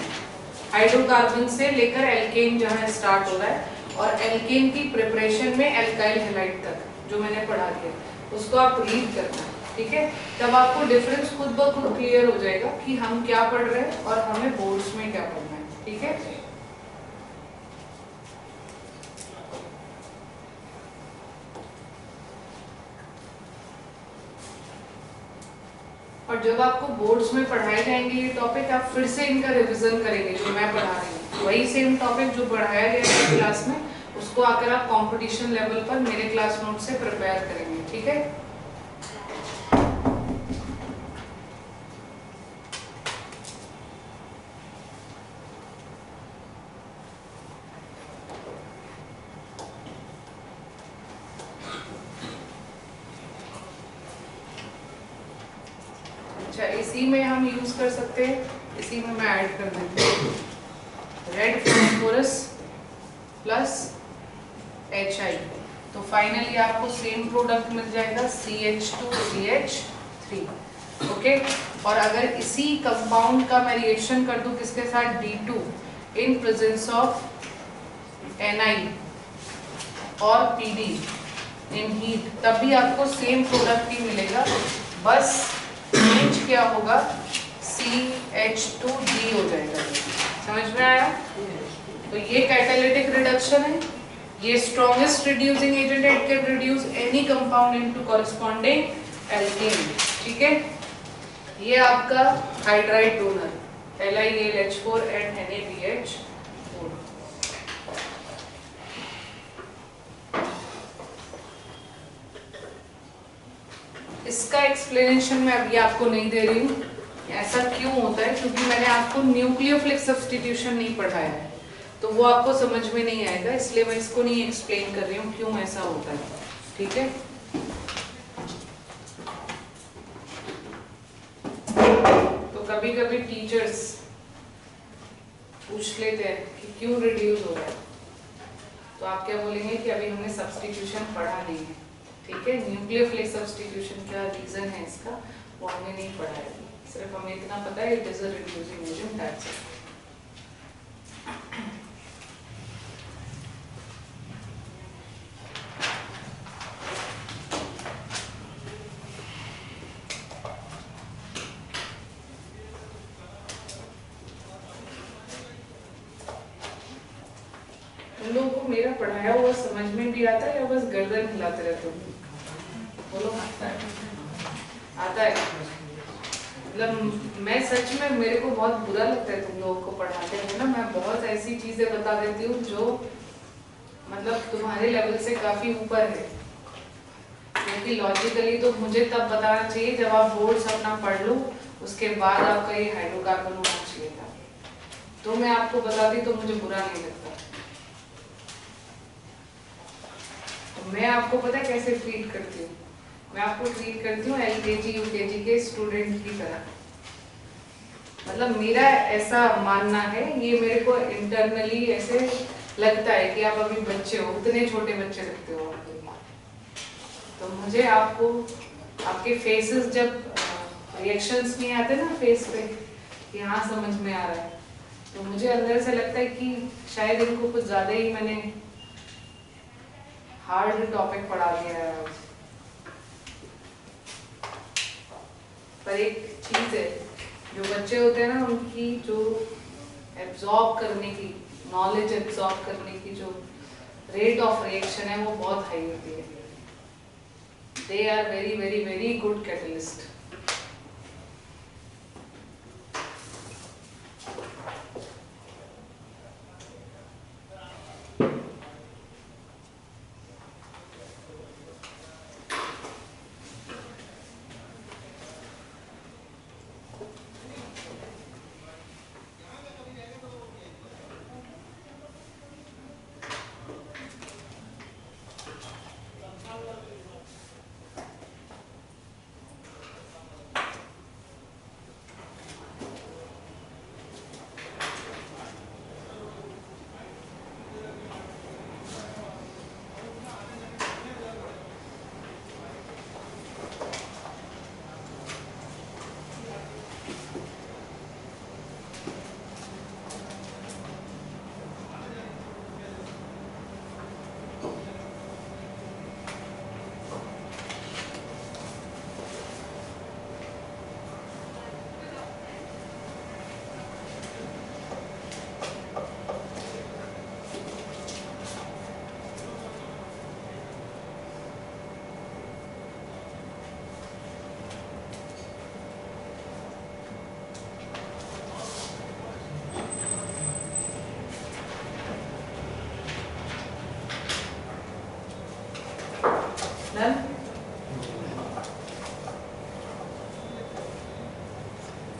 हाइड्रोकार्बन से लेकर एल्केन जहाँ स्टार्ट हो रहा है और एल्केन की प्रिपरेशन में एल्काइल हैलाइड तक जो मैंने पढ़ा दिया उसको आप रीड करना। ठीक है, तब आपको डिफरेंस खुद ब खुद क्लियर हो जाएगा कि हम क्या पढ़ रहे हैं और हमें बोर्ड्स में क्या पढ़ना है। ठीक है, और जब आपको बोर्ड्स में पढ़ाए जाएंगे ये टॉपिक, आप फिर से इनका रिवीजन करेंगे। जो मैं पढ़ा रही हूँ वही सेम टॉपिक जो पढ़ाया गया है क्लास में, उसको आकर आप कंपटीशन लेवल पर मेरे क्लास नोट से प्रिपेयर करेंगे। ठीक है, अच्छा इसी में हम यूज कर सकते हैं, इसी में मैं ऐड कर देती हूँ रेड फास्फोरस प्लस HI। तो तो फाइनली आपको सेम प्रोडक्ट मिल जाएगा CH2CH3। ओके, और अगर इसी कंपाउंड का मैं रिएक्शन कर दूं किसके साथ, D2 in presence of Ni और PD इन हीट, तब भी आपको सेम प्रोडक्ट ही मिलेगा, बस चेंज क्या होगा, CH2D हो जाएगा। समझ में आया? तो ये कैटालिटिक रिडक्शन है, ये स्ट्रॉन्गेस्ट रिड्यूसिंग एजेंट है, it can reduce any compound into corresponding alkane. ठीक है, ये आपका hydride donor LiAlH4 and NaBH4। इसका एक्सप्लेनेशन मैं अभी आपको नहीं दे रही हूँ, ऐसा क्यों होता है, क्योंकि मैंने आपको न्यूक्लियोफिलिक सब्स्टिट्यूशन नहीं पढ़ाया है, तो वो आपको समझ में नहीं आएगा, इसलिए मैं इसको नहीं एक्सप्लेन कर रही हूँ क्यों ऐसा होता है। ठीक है, तो कभी कभी टीचर्स पूछ लेते हैं कि क्यों रिड्यूस हो रहा है, तो आप क्या बोलेंगे कि अभी हमने सब्स्टिट्यूशन पढ़ा नहीं है। ठीक है, न्यूक्लियोफिलिक सब्स्टिट्यूशन क्या रीजन है इसका, वो हमने नहीं पढ़ा है, सिर्फ हमें इतना पता है it is a reducing agent, that's it. उन लोगों को मेरा पढ़ाया हुआ समझ में भी आता है या बस गर्दन हिलाते रहते हो? बोलो, आता है? मतलब मैं सच में, मेरे को बहुत बुरा लगता है तुम लोगों को पढ़ाते हुए ना, मैं बहुत ऐसी चीजें बता देती हूँ जो मतलब तुम्हारे लेवल से काफी ऊपर है, क्योंकि लॉजिकली तो मुझे तब बताना चाहिए जब आप बोर्ड्स अपना पढ़ लो, उसके बाद आपका ये हाइड्रोकार्बन होना चाहिए था, तो मैं आपको बताती तो मुझे बुरा नहीं लगता। मैं आपको पता है कैसे ट्रीट करती हूँ, मैं आपको ट्रीट करती हूँ LKG UKG के स्टूडेंट की तरह, मतलब मेरा ऐसा मानना है, ये मेरे को इंटरनली ऐसे लगता है कि आप अभी बच्चे हो, उतने छोटे बच्चे लगते हो आप, तो मुझे आपको आपके फेसेस जब रिएक्शंस नहीं आते ना फेस पे कि हाँ समझ में आ रहा है, तो मुझे अंदर से लगता है कि शायद इनको कुछ ज्यादा ही मैंने हार्ड टॉपिक पढ़ा दिया है। पर एक चीज है, जो बच्चे होते हैं ना, उनकी जो एब्जॉर्ब करने की, नॉलेज एब्जॉर्ब करने की जो रेट ऑफ रिएक्शन है वो बहुत हाई होती है। They are very very very good catalyst.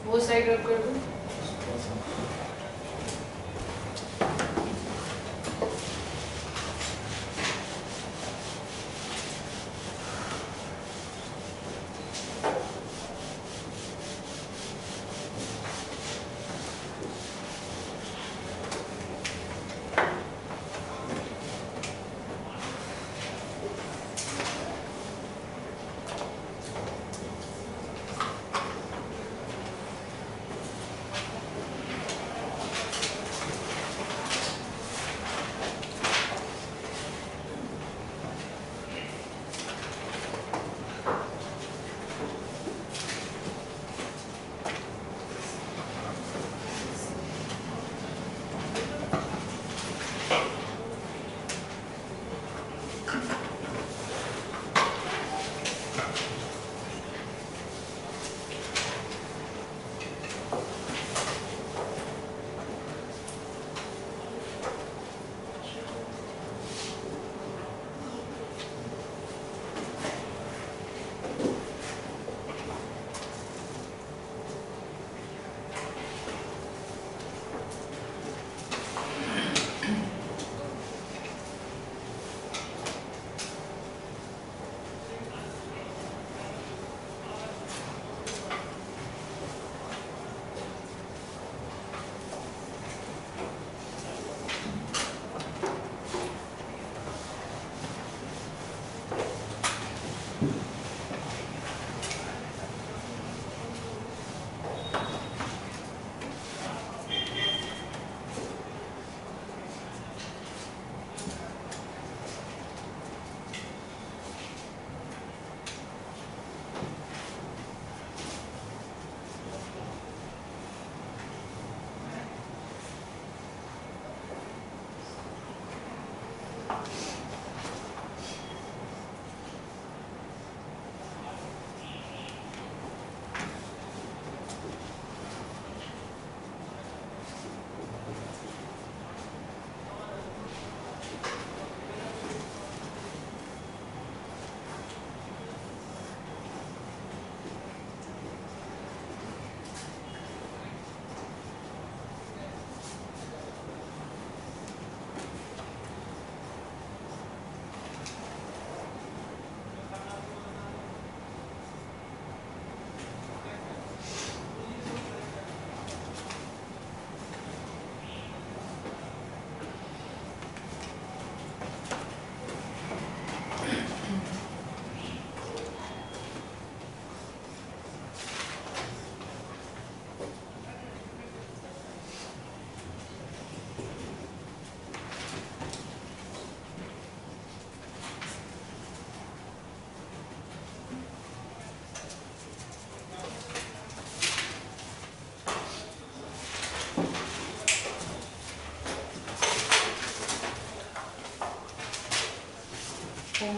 वो साइड रख कर दूं।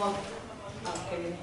होमवर्क आपके लिए।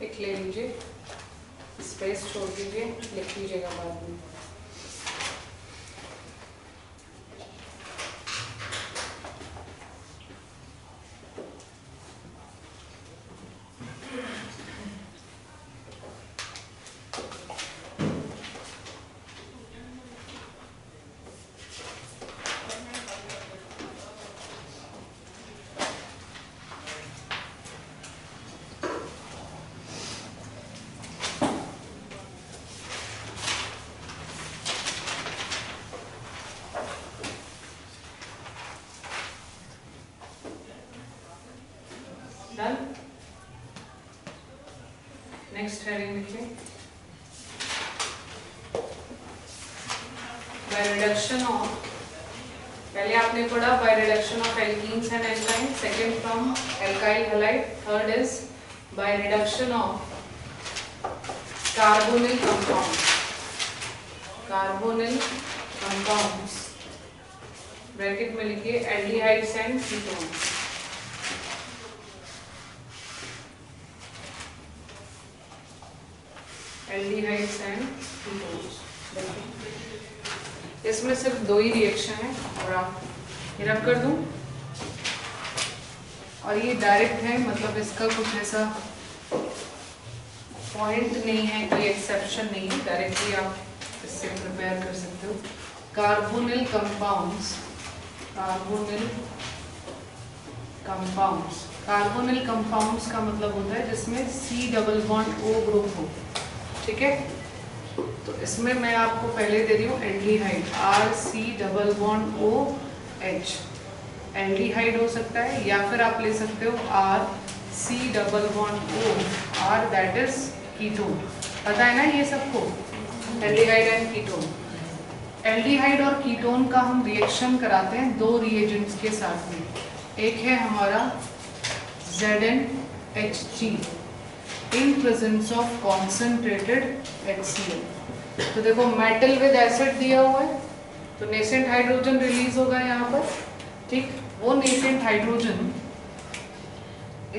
एक ले लीजिए, स्पेस छोड़ दीजिए, लिख लीजिएगा बाद में। डन। नेक्स्ट हेडिंग लिखिए, बाय रिडक्शन ऑफ, पहले आपने पढ़ा by reduction of alkenes and alkynes, second from alkyl halide, third is by reduction of carbonyl compounds, carbonyl compounds, bracket में लिखिए aldehydes and ketones. Aldehydes and ketones, इसमें सिर्फ दो ही रिएक्शन है और आप ये रब कर दूं, और ये डायरेक्ट है, मतलब इसका कुछ ऐसा पॉइंट नहीं है, कोई एक्सेप्शन नहीं है, डायरेक्टली आप इससे प्रिपेयर कर सकते हो। Carbonyl compounds, carbonyl compounds, carbonyl compounds का मतलब होता है जिसमें C double bond O group हो, ठीक है। तो इसमें मैं आपको पहले दे रही हूँ aldehyde, RC double bond OH, aldehyde हो सकता है, या फिर आप ले सकते हो RC double bond O, R that is ketone, पता है ना ये सबको, एल्डिहाइड एंड कीटोन। एल्डिहाइड और कीटोन का हम रिएक्शन कराते हैं दो रिएजेंट्स के साथ में, एक है हमारा ZnHg in presence of concentrated HCl। तो देखो मेटल विद एसिड दिया हुआ है, तो नेसेंट हाइड्रोजन रिलीज होगा यहाँ पर, ठीक, वो नेसेंट हाइड्रोजन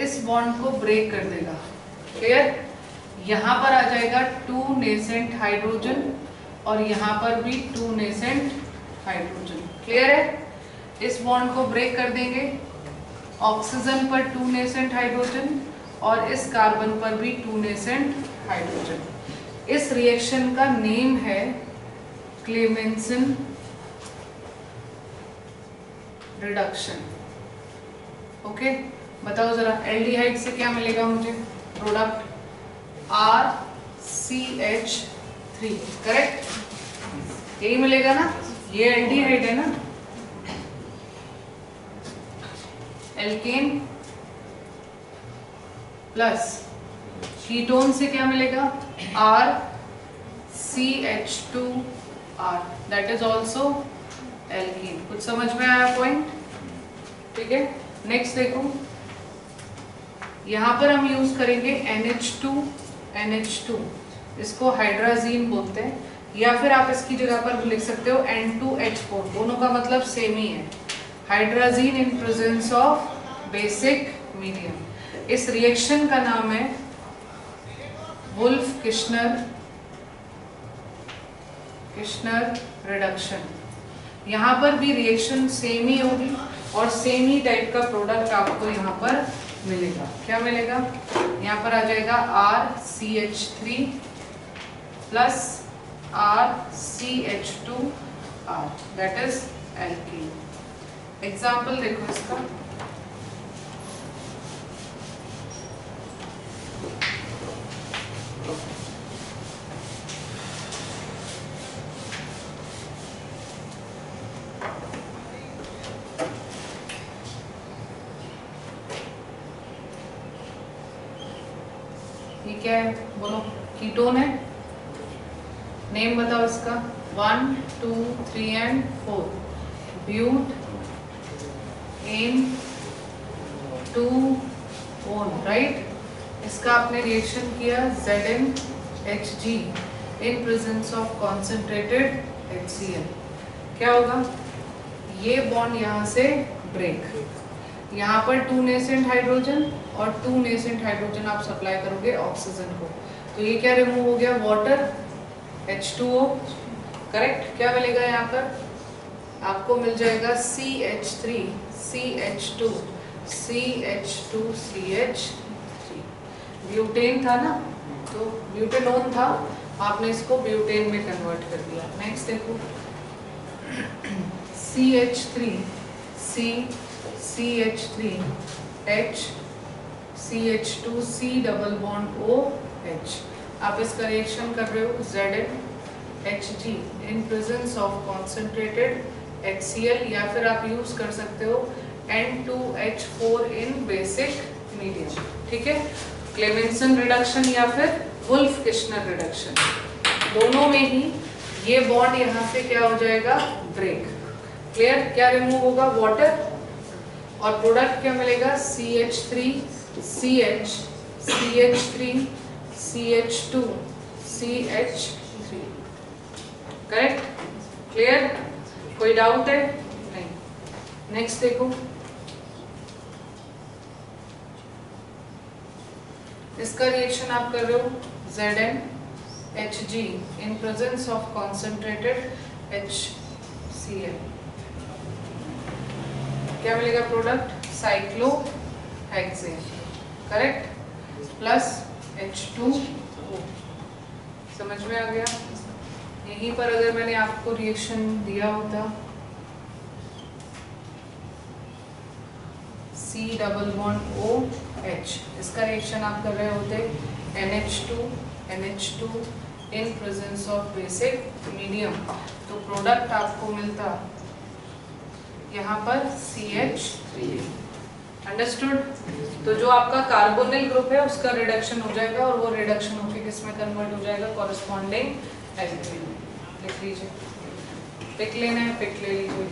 इस बॉन्ड को ब्रेक कर देगा, क्लियर। यहाँ पर आ जाएगा 2 नेसेंट हाइड्रोजन और यहाँ पर भी 2 नेसेंट हाइड्रोजन, क्लियर है। इस बॉन्ड को ब्रेक कर देंगे, ऑक्सीजन पर 2 नेसेंट हाइड्रोजन और इस कार्बन पर भी 2 नेसेंट हाइड्रोजन। इस रिएक्शन का नेम है क्लेमेंसन रिडक्शन, ओके। बताओ जरा, एल्डिहाइड से क्या मिलेगा मुझे, प्रोडक्ट RCH3, करेक्ट, यही मिलेगा ना, ये एल्डिहाइड है ना, एल्केन प्लस कीटोन से क्या मिलेगा, RCH2R, that is also alkene. कुछ समझ में आया पॉइंट, ठीक है। नेक्स्ट देखो, यहाँ पर हम यूज करेंगे NH2, इसको हाइड्राजीन बोलते हैं, या फिर आप इसकी जगह पर लिख सकते हो N2H4, दोनों का मतलब सेम ही है, hydrazine in presence of basic medium. इस रिएक्शन का नाम है वुल्फ किश्नर रिडक्शन। यहाँ पर भी रिएक्शन सेम ही होगी और सेम ही टाइप का प्रोडक्ट आपको यहाँ पर मिलेगा। क्या मिलेगा, यहाँ पर आ जाएगा RCH3 plus RCH2R, that is alkene. Example देखो इसका, ये क्या है बोलो? कीटोन है। नेम बताओ इसका। 1 2 3 and 4 butan 2 one, right. इसका आपने रिएक्शन किया ZnHg in presence of concentrated HCl। क्या होगा? ये बॉन्ड यहाँ से ब्रेक, यहाँ पर 2 नेसेंट हाइड्रोजन और 2 नेसेंट हाइड्रोजन आप सप्लाई करोगे ऑक्सीजन को, तो ये क्या रिमूव हो गया? Water, H2O, correct. क्या मिलेगा यहाँ पर? आपको मिल जाएगा CH3 CH2 CH2CH3। ब्यूटेन था ना, तो ब्यूटेनोन था, आपने इसको ब्यूटेन में कन्वर्ट कर दिया। नेक्स्ट देखो, CH3 C CH3 H CH2 C double bond OH। आप इसका रिएक्शन कर रहे हो ZnHg in presence of concentrated HCl, या फिर आप यूज कर सकते हो N2H4 इन बेसिक मीडियम, ठीक है। क्लेमेंसन रिडक्शन या फिर वुल्फ किश्नर रिडक्शन, दोनों में ही ये बॉन्ड यहाँ से क्या हो जाएगा? ब्रेक। क्लियर? क्या रिमूव होगा? वाटर, और प्रोडक्ट क्या मिलेगा? CH3 CH CH3 CH2 CH3, correct. Clear? कोई डाउट है? नहीं। नेक्स्ट देखो, इसका रिएक्शन आप कर रहे हो ZnHg in presence of concentrated HCl। क्या मिलेगा? Product cyclohexane, correct, plus H2O। समझ में आ गया? यहीं पर अगर मैंने आपको रिएक्शन दिया होता C डबल बॉन्ड OH, इसका रिएक्शन आप कर रहे होते NH2 in presence of basic medium, तो प्रोडक्ट आपको मिलता यहाँ पर CH3। अंडरस्टूड? तो जो आपका कार्बोनिल ग्रुप है उसका रिडक्शन हो जाएगा, और वो रिडक्शन होकर किस में कन्वर्ट हो जाएगा? Corresponding alkane. लिख लीजिए, पिक लेना है, पिक ले लीजिए।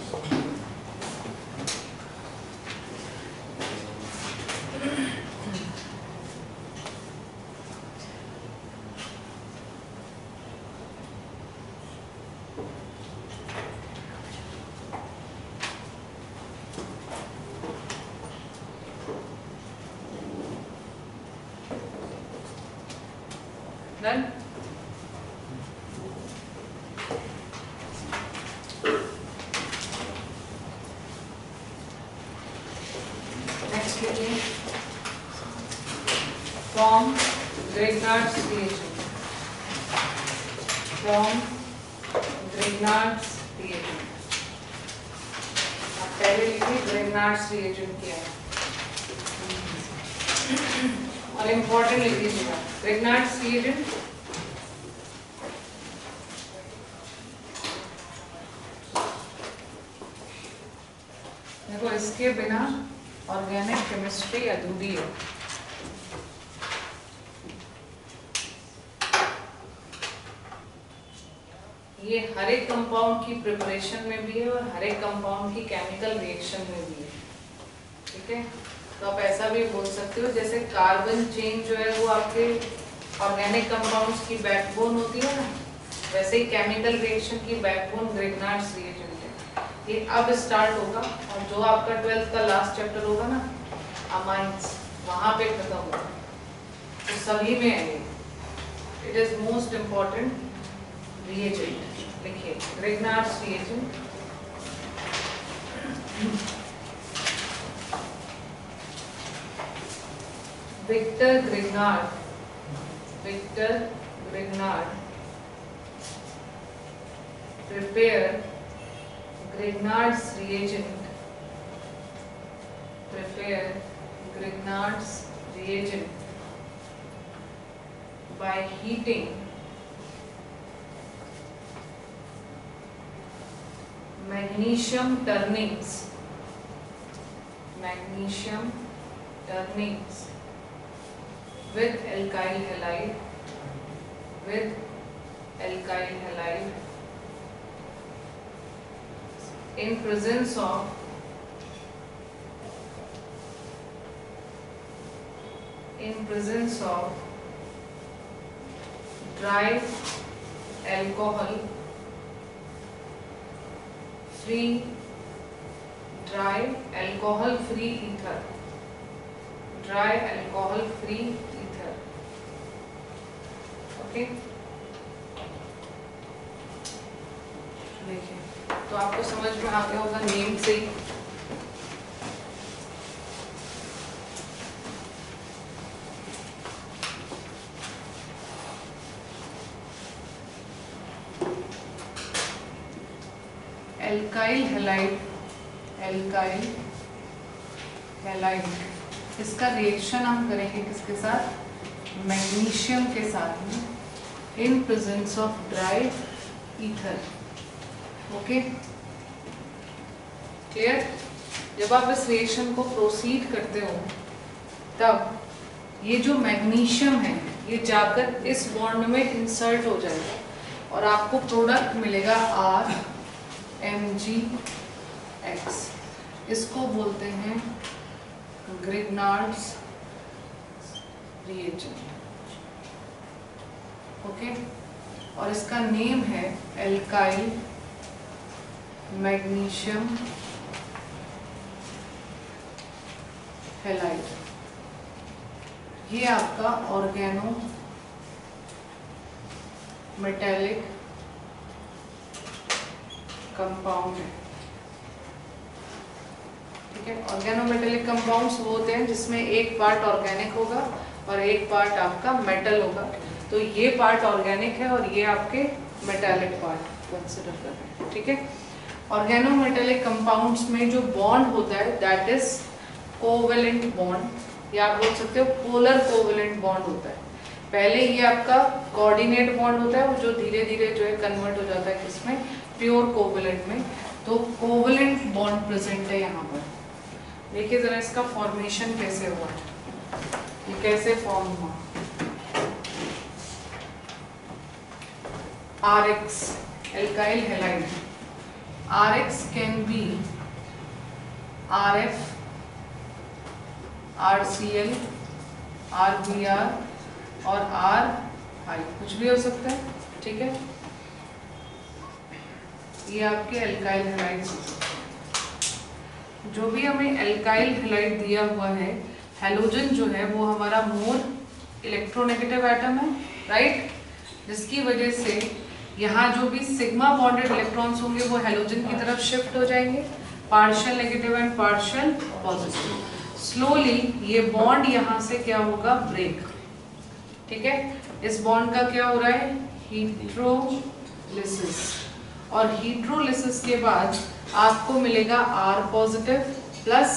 Done? Next लीजिए, from Grignard's reagent, from Grignard's reagent। आप पहले लिखिए Grignard's reagent क्या है, और इम्पोर्टेंट लिख दीजिएगा Grignard's reagent। देखो, इसके बिना ऑर्गेनिक केमिस्ट्री अधूरी है। ये हर एक कंपाउंड की प्रिपरेशन में भी है और हर एक कंपाउंड की केमिकल रिएक्शन में भी है, ठीक है। तो आप ऐसा भी बोल सकते हो जैसे कार्बन चेन जो है वो आपके ऑर्गेनिक कंपाउंड्स की बैकबोन होती है ना, वैसे ही केमिकल रिएक्शन की बैकबोन ग्रिग्नार्ड्स रिएजेंट है। ये अब स्टार्ट होगा, और जो आपका 12th का लास्ट चैप्टर होगा ना, अमाइंस, वहां पे खत्म होगा। तो सभी में है, it is most important reagent. लिखिए Grignard's reagent. Victor Grignard prepare Grignard's reagent by heating magnesium turnings with alkyl halide in presence of dry alcohol free ether, okay. देखिए तो आपको समझ में आ गया होगा नेम से ही। एल्काइल हैलाइड इसका रिएक्शन हम करेंगे किसके साथ? मैग्नीशियम के साथ में इन presence of dry ether, okay clear. जब आप इस रिएक्शन को प्रोसीड करते हो तब ये जो मैग्नीशियम है ये जाकर इस बॉन्ड में इंसर्ट हो जाएगा और आपको प्रोडक्ट मिलेगा RMgX। इसको बोलते हैं ग्रिग्नार्ड्स रिएजेंट, ओके। और इसका नेम है एल्काइल मैग्नीशियम हैलाइड। ये आपका ऑर्गेनो मेटेलिक कंपाउंड है, ठीक है। ऑर्गेनोमेटेलिक कंपाउंड्स वो होते हैं जिसमें एक पार्ट ऑर्गेनिक होगा और एक पार्ट आपका मेटल होगा। तो ये पार्ट ऑर्गेनिक है और ये आपके मेटेलिक पार्ट कंसिडर कर रहे हैं, ठीक है। ऑर्गेनोमेटेलिक कंपाउंड्स में जो बॉन्ड होता है दैट इज कोवेलेंट बॉन्ड, या आप बोल सकते हो पोलर कोवेलेंट बॉन्ड होता है। पहले ये आपका कोऑर्डिनेट बॉन्ड होता है वो जो धीरे धीरे जो है कन्वर्ट हो जाता है किसमें? प्योर कोवेलेंट में। तो कोवेलेंट बॉन्ड प्रेजेंट है यहाँ पर। देखिए जरा इसका फॉर्मेशन कैसे हुआ, ये कैसे फॉर्म हुआ। RX alkyl halide, RX can be RF, RCl, RBr और RI, कुछ भी हो सकता है, ठीक है। ये आपके एल्काइल हैलाइड्स हो सकते हैं। जो भी हमें एल्काइल हैलाइड दिया हुआ है, हैलोजन जो है वो हमारा मोर इलेक्ट्रोनेगेटिव एटम है, राइट, जिसकी वजह से यहाँ जो भी सिग्मा बॉन्डेड इलेक्ट्रॉन्स होंगे वो हैलोजन की तरफ शिफ्ट हो जाएंगे, partial negative and partial positive. Slowly ये बॉन्ड यहाँ से क्या होगा? ब्रेक, ठीक है। इस बॉन्ड का क्या हो रहा है? हीट्रोलिसिस। और हीट्रोलिसिस के बाद आपको मिलेगा R positive plus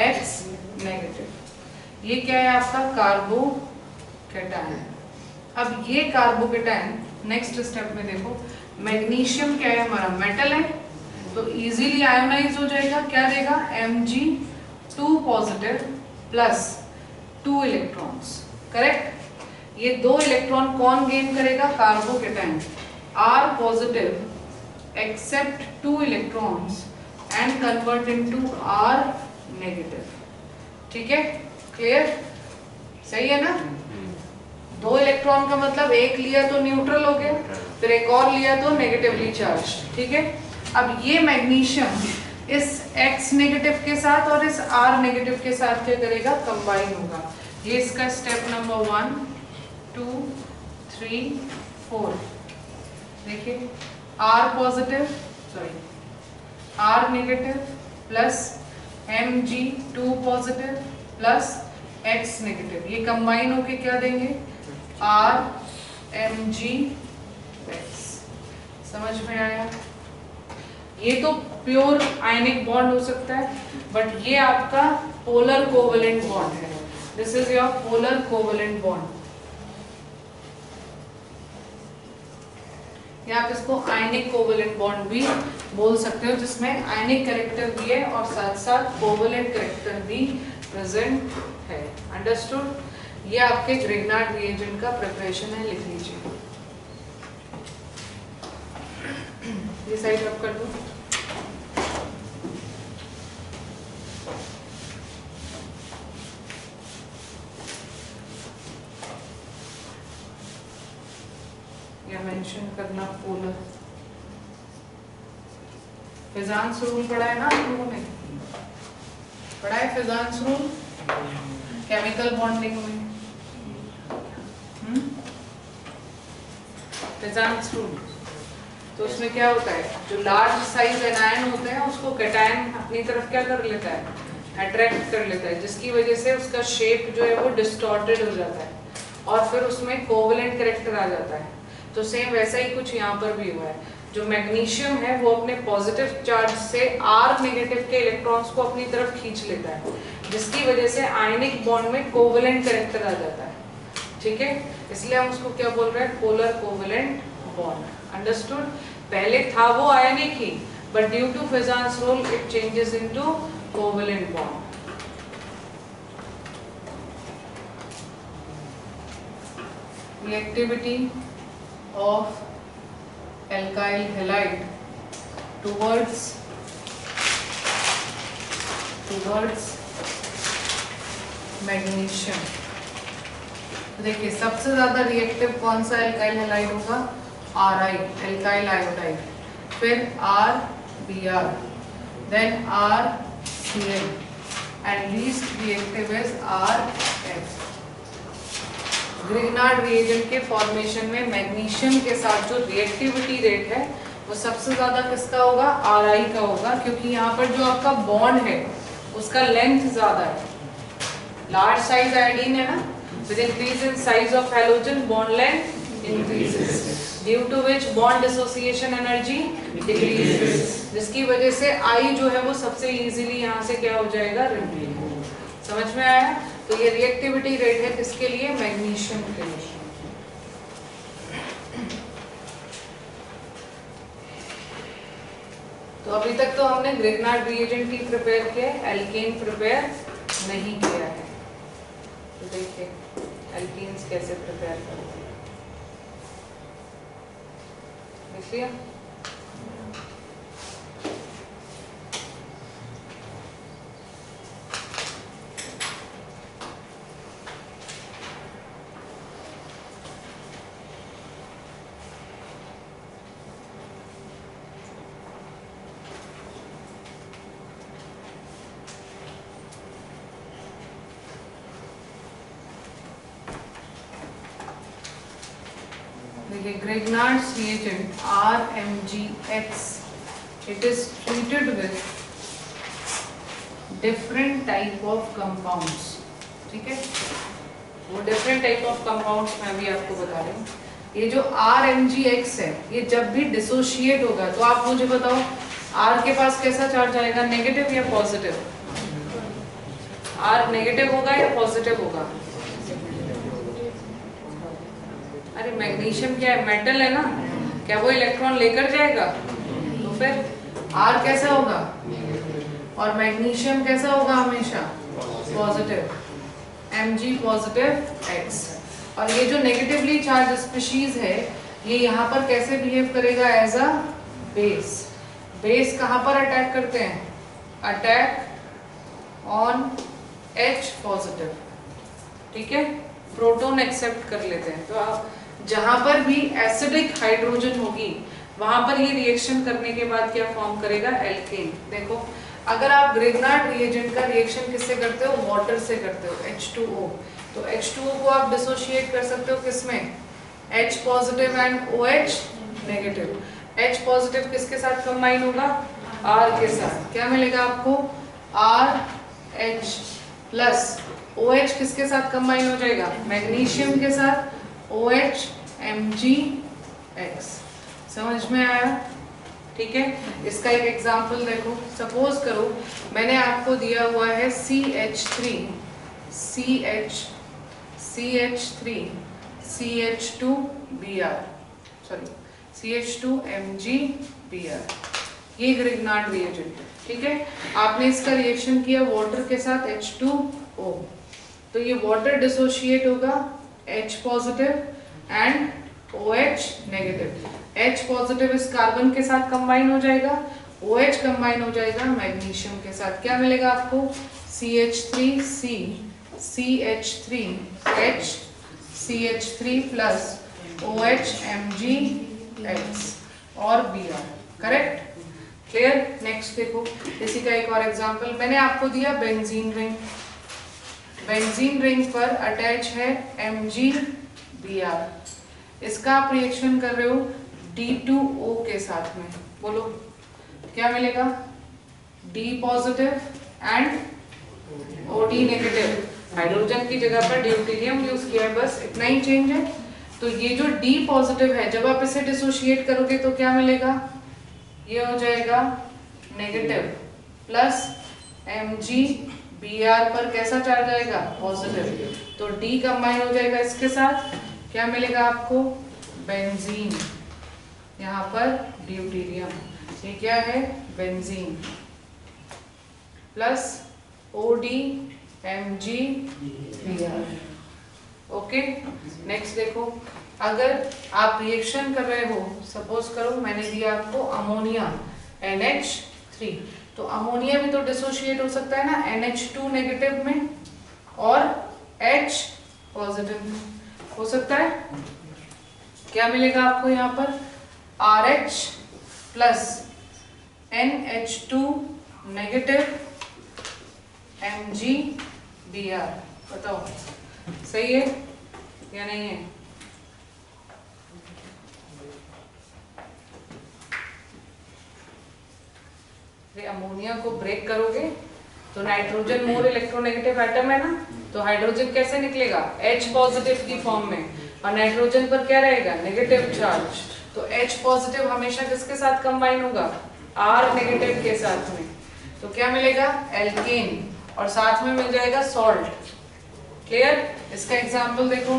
X negative. ये क्या है आपका? कार्बोकैटायन। अब ये कार्बोकैटायन नेक्स्ट स्टेप में देखो, मैग्नीशियम क्या है हमारा? मेटल है, तो इजीली आयोनाइज हो जाएगा। क्या देगा? Mg2 positive plus 2 electrons, correct. ये 2 इलेक्ट्रॉन कौन गेन करेगा? Carbocation. R positive accept 2 electrons and convert into R negative, ठीक है, क्लियर, सही है ना। 2 इलेक्ट्रॉन का मतलब एक लिया तो न्यूट्रल हो गया, फिर एक और लिया तो नेगेटिवली चार्ज, ठीक है। अब ये मैग्नीशियम इस X नेगेटिव के साथ और इस R नेगेटिव के साथ क्या करेगा? कंबाइन होगा। ये इसका स्टेप नंबर 1 2 3 4। देखिए R positive R negative plus Mg2 positive plus X negative, ये कंबाइन होके क्या देंगे? RMgX। समझ में आया? ये तो प्योर आयनिक बॉन्ड हो सकता है, बट ये आपका पोलर कोवेलेंट बॉन्ड है। This is your polar covalent bond, या आप इसको आयनिक कोवेलेंट बॉन्ड भी बोल सकते हो, जिसमें आयनिक कैरेक्टर भी है और साथ साथ कोवेलेंट कैरेक्टर भी प्रेजेंट है। अंडरस्टूड? ये आपके ग्रिग्नार्ड रिएजेंट का प्रिपरेशन है, लिख लीजिए। ये साइड रब कर दो। या मेंशन करना पोलर। फिजांस रूल पढ़ा है ना आप लोगों ने? पढ़ा है फिजांस रूल केमिकल बॉन्डिंग में? फिजांस रूल तो उसमें क्या होता है, जो लार्ज साइज एनायन होते हैं उसको कैटायन अपनी तरफ क्या कर लेता है, अट्रैक्ट कर लेता है, जिसकी वजह से उसका शेप जो है वो डिस्टॉर्टेड हो जाता है और फिर उसमें कोवेलेंट कैरेक्टर आ जाता है। तो सेम वैसा ही कुछ यहाँ पर भी हुआ है। जो मैग्नीशियम है वो अपने पॉजिटिव चार्ज से आर नेगेटिव के इलेक्ट्रॉन्स को अपनी तरफ खींच लेता है, जिसकी वजह से आयनिक बॉन्ड में कोवेलेंट कैरेक्टर आ जाता है। ठीक है, इसलिए हम उसको क्या बोल रहे हैं, पोलर कोवेलेंट बॉन्ड। अंडरस्टूड? पहले था वो आयनिक ही, but due to Fajans rule it changes into covalent bond. Reactivity of alkyl halide towards magnesium. देखिए सबसे ज्यादा रिएक्टिव कौन सा एल्काइल हैलाइड होगा, Ri, एल्काइल आयोडाइड, फिर RBr, then RCl and least reactive is RF। Grignard reagent के फॉर्मेशन में मैग्नीशियम के साथ जो रिएक्टिविटी रेट है वो सबसे ज्यादा किसका होगा, Ri का होगा, क्योंकि यहाँ पर जो आपका बॉन्ड है उसका लेंथ ज्यादा है। लार्ज साइज आयोडीन है ना, with increase in size of halogen bond length increases, due to which bond dissociation energy decreases, जिसकी वजह से I जो है वो सबसे इजीली यहाँ से क्या हो जाएगा, रिमूव। समझ में आया? तो ये रिएक्टिविटी रेट है किसके लिए, मैग्नीशियम के लिए। तो अभी तक तो हमने ग्रिग्नार्ड रिएजेंट ही प्रिपेयर किया, एल्केन प्रिपेयर नहीं किया है। तो देखिए एल्कीन्स कैसे प्रिपेयर करते हैं, देखिए Grignard's reagent RMgX, it is treated with different type of compounds। ठीक है, वो different type of compounds मैं भी आपको बता रही हूँ। ये जो RMgX है ये जब भी डिसोशिएट होगा तो आप मुझे बताओ R के पास कैसा चार्ज आएगा, नेगेटिव या पॉजिटिव? R नेगेटिव होगा या पॉजिटिव होगा? अरे मैग्नीशियम क्या है, मेटल है ना, क्या वो इलेक्ट्रॉन लेकर जाएगा? तो फिर R कैसा होगा, और मैग्नीशियम कैसा होगा, हमेशा पॉजिटिव, Mg पॉजिटिव X। और ये जो नेगेटिवली चार्ज स्पीशीज है ये यहाँ पर कैसे बिहेव करेगा, एज अ बेस। बेस कहाँ पर अटैक करते हैं, अटैक ऑन H पॉजिटिव। ठीक है, प्रोटॉन एक्सेप्ट कर लेते हैं। तो आप जहां पर भी एसिडिक हाइड्रोजन होगी वहां पर ये रिएक्शन करने के बाद क्या फॉर्म करेगा, एल्केन। देखो अगर आप ग्रिग्नार्ड रिएजेंट का रिएक्शन किससे करते हो, वाटर से करते हो, H2O। तो H2O को आप डिसोशिएट कर सकते हो किसमें, H positive and OH negative. H positive किसके साथ कंबाइन होगा, R के साथ, क्या मिलेगा आपको, RH प्लस OH किसके साथ कंबाइन हो जाएगा, मैग्नीशियम के साथ, OH MgX। समझ में आया? ठीक है, इसका एक एग्जांपल देखो। सपोज करो मैंने आपको दिया हुआ है CH3 CH3 CH2Br, sorry CH2MgBr, ये ग्रिग्नार्ड रिएजेंट है, ठीक है। आपने इसका रिएक्शन किया वाटर के साथ H2O, तो ये वाटर डिसोशिएट होगा H positive and OH negative. H positive इस कार्बन के साथ कंबाइन हो जाएगा, OH कंबाइन हो जाएगा मैग्नीशियम के साथ। क्या मिलेगा आपको? CH3C CH3H CH3 plus OHMgX और Br, करेक्ट, क्लियर। नेक्स्ट देखो, इसी का एक और एग्जांपल मैंने आपको दिया, बेंजीन रिंग। बेंजीन रिंग पर अटैच है MgBr, इसका आप रिएक्शन कर रहे हो D2O के साथ में, बोलो क्या मिलेगा? D positive and OD negative, hydrogen की जगह पर ड्यूटेरियम यूज किया है, बस इतना ही चेंज है। तो ये जो D पॉजिटिव है, जब आप इसे डिसोशिएट करोगे तो क्या मिलेगा? ये हो जाएगा नेगेटिव प्लस MgBr पर कैसा चार्ज आएगा? पॉजिटिव, तो D कंबाइन हो जाएगा इसके साथ, क्या मिलेगा आपको? बेंजीन, यहाँ पर ड्यूटेरियम, ये क्या है? Benzene plus ODMgBr, okay. Next देखो, अगर आप रिएक्शन कर रहे हो, सपोज करो मैंने दिया आपको अमोनिया NH3, तो अमोनिया भी तो डिसोशिएट हो सकता है ना NH2 नेगेटिव में और H पॉजिटिव में, हो सकता है। क्या मिलेगा आपको यहाँ पर? RH plus NH2 negative MgBr, बताओ सही है या नहीं है? अमोनिया को ब्रेक करोगे तो नाइट्रोजन मोर इलेक्ट्रोनेगेटिव एटम है ना, तो हाइड्रोजन कैसे निकलेगा? H पॉजिटिव की फॉर्म में, और नाइट्रोजन पर क्या रहेगा? Negative charge. तो H पॉजिटिव हमेशा किसके साथ कंबाइन होगा? R नेगेटिव के साथ में, तो क्या मिलेगा? एल्केन, और साथ में मिल जाएगा सॉल्ट, क्लियर। इसका एग्जांपल देखो,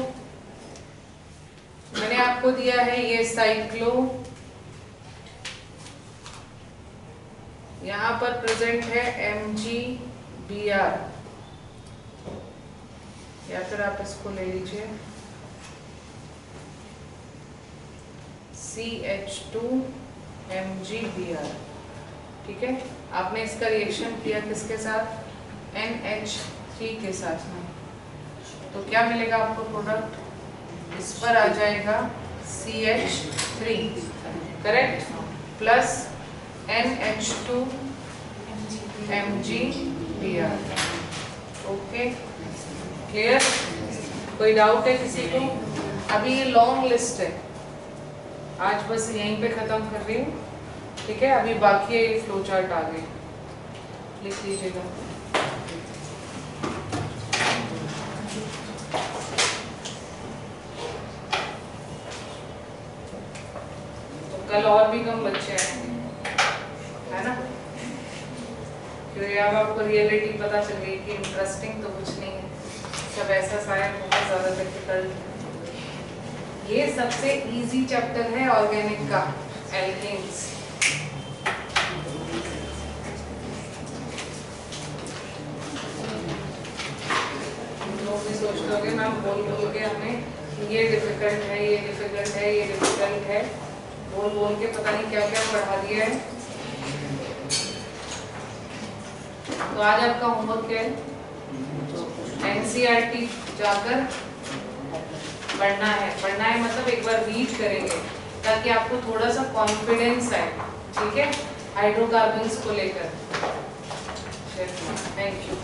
मैंने आपको दिया है ये साइक्लो, यहाँ पर प्रेजेंट है MgBr, या फिर आप इसको ले लीजिए CH2MgBr, ठीक है। आपने इसका रिएक्शन किया किसके साथ? NH3 के साथ में, तो क्या मिलेगा आपको प्रोडक्ट? इस पर आ जाएगा CH3, correct, plus NH2MgBr, okay, clear. कोई डाउट है किसी को? अभी ये लॉन्ग लिस्ट है, आज बस यहीं पे खत्म कर रही हूँ, ठीक है। अभी बाकी है फ्लो चार्ट आगे, लिख लीजिएगा। तो कल और भी कम बच्चे आएंगे, है ना, क्योंकि अब आपको रियलिटी पता चल गई कि इंटरेस्टिंग तो कुछ नहीं है, सब ऐसा शायद बहुत ज़्यादा डिफिकल्ट। ये सबसे इजी चैप्टर है ऑर्गेनिक का, एल्केन्स। लोग भी सोचते होंगे मैम बोल के हमें ये डिफिकल्ट है, ये डिफिकल्ट है, ये डिफिकल्ट है, बोल के पता नहीं क्या क्या पढ़ा दिया है। तो आज आपका होमवर्क क्या है? NCERT जाकर पढ़ना है मतलब एक बार रीड करेंगे ताकि आपको थोड़ा सा कॉन्फिडेंस आए, ठीक है, हाइड्रोकार्बन्स को लेकर। Thank you.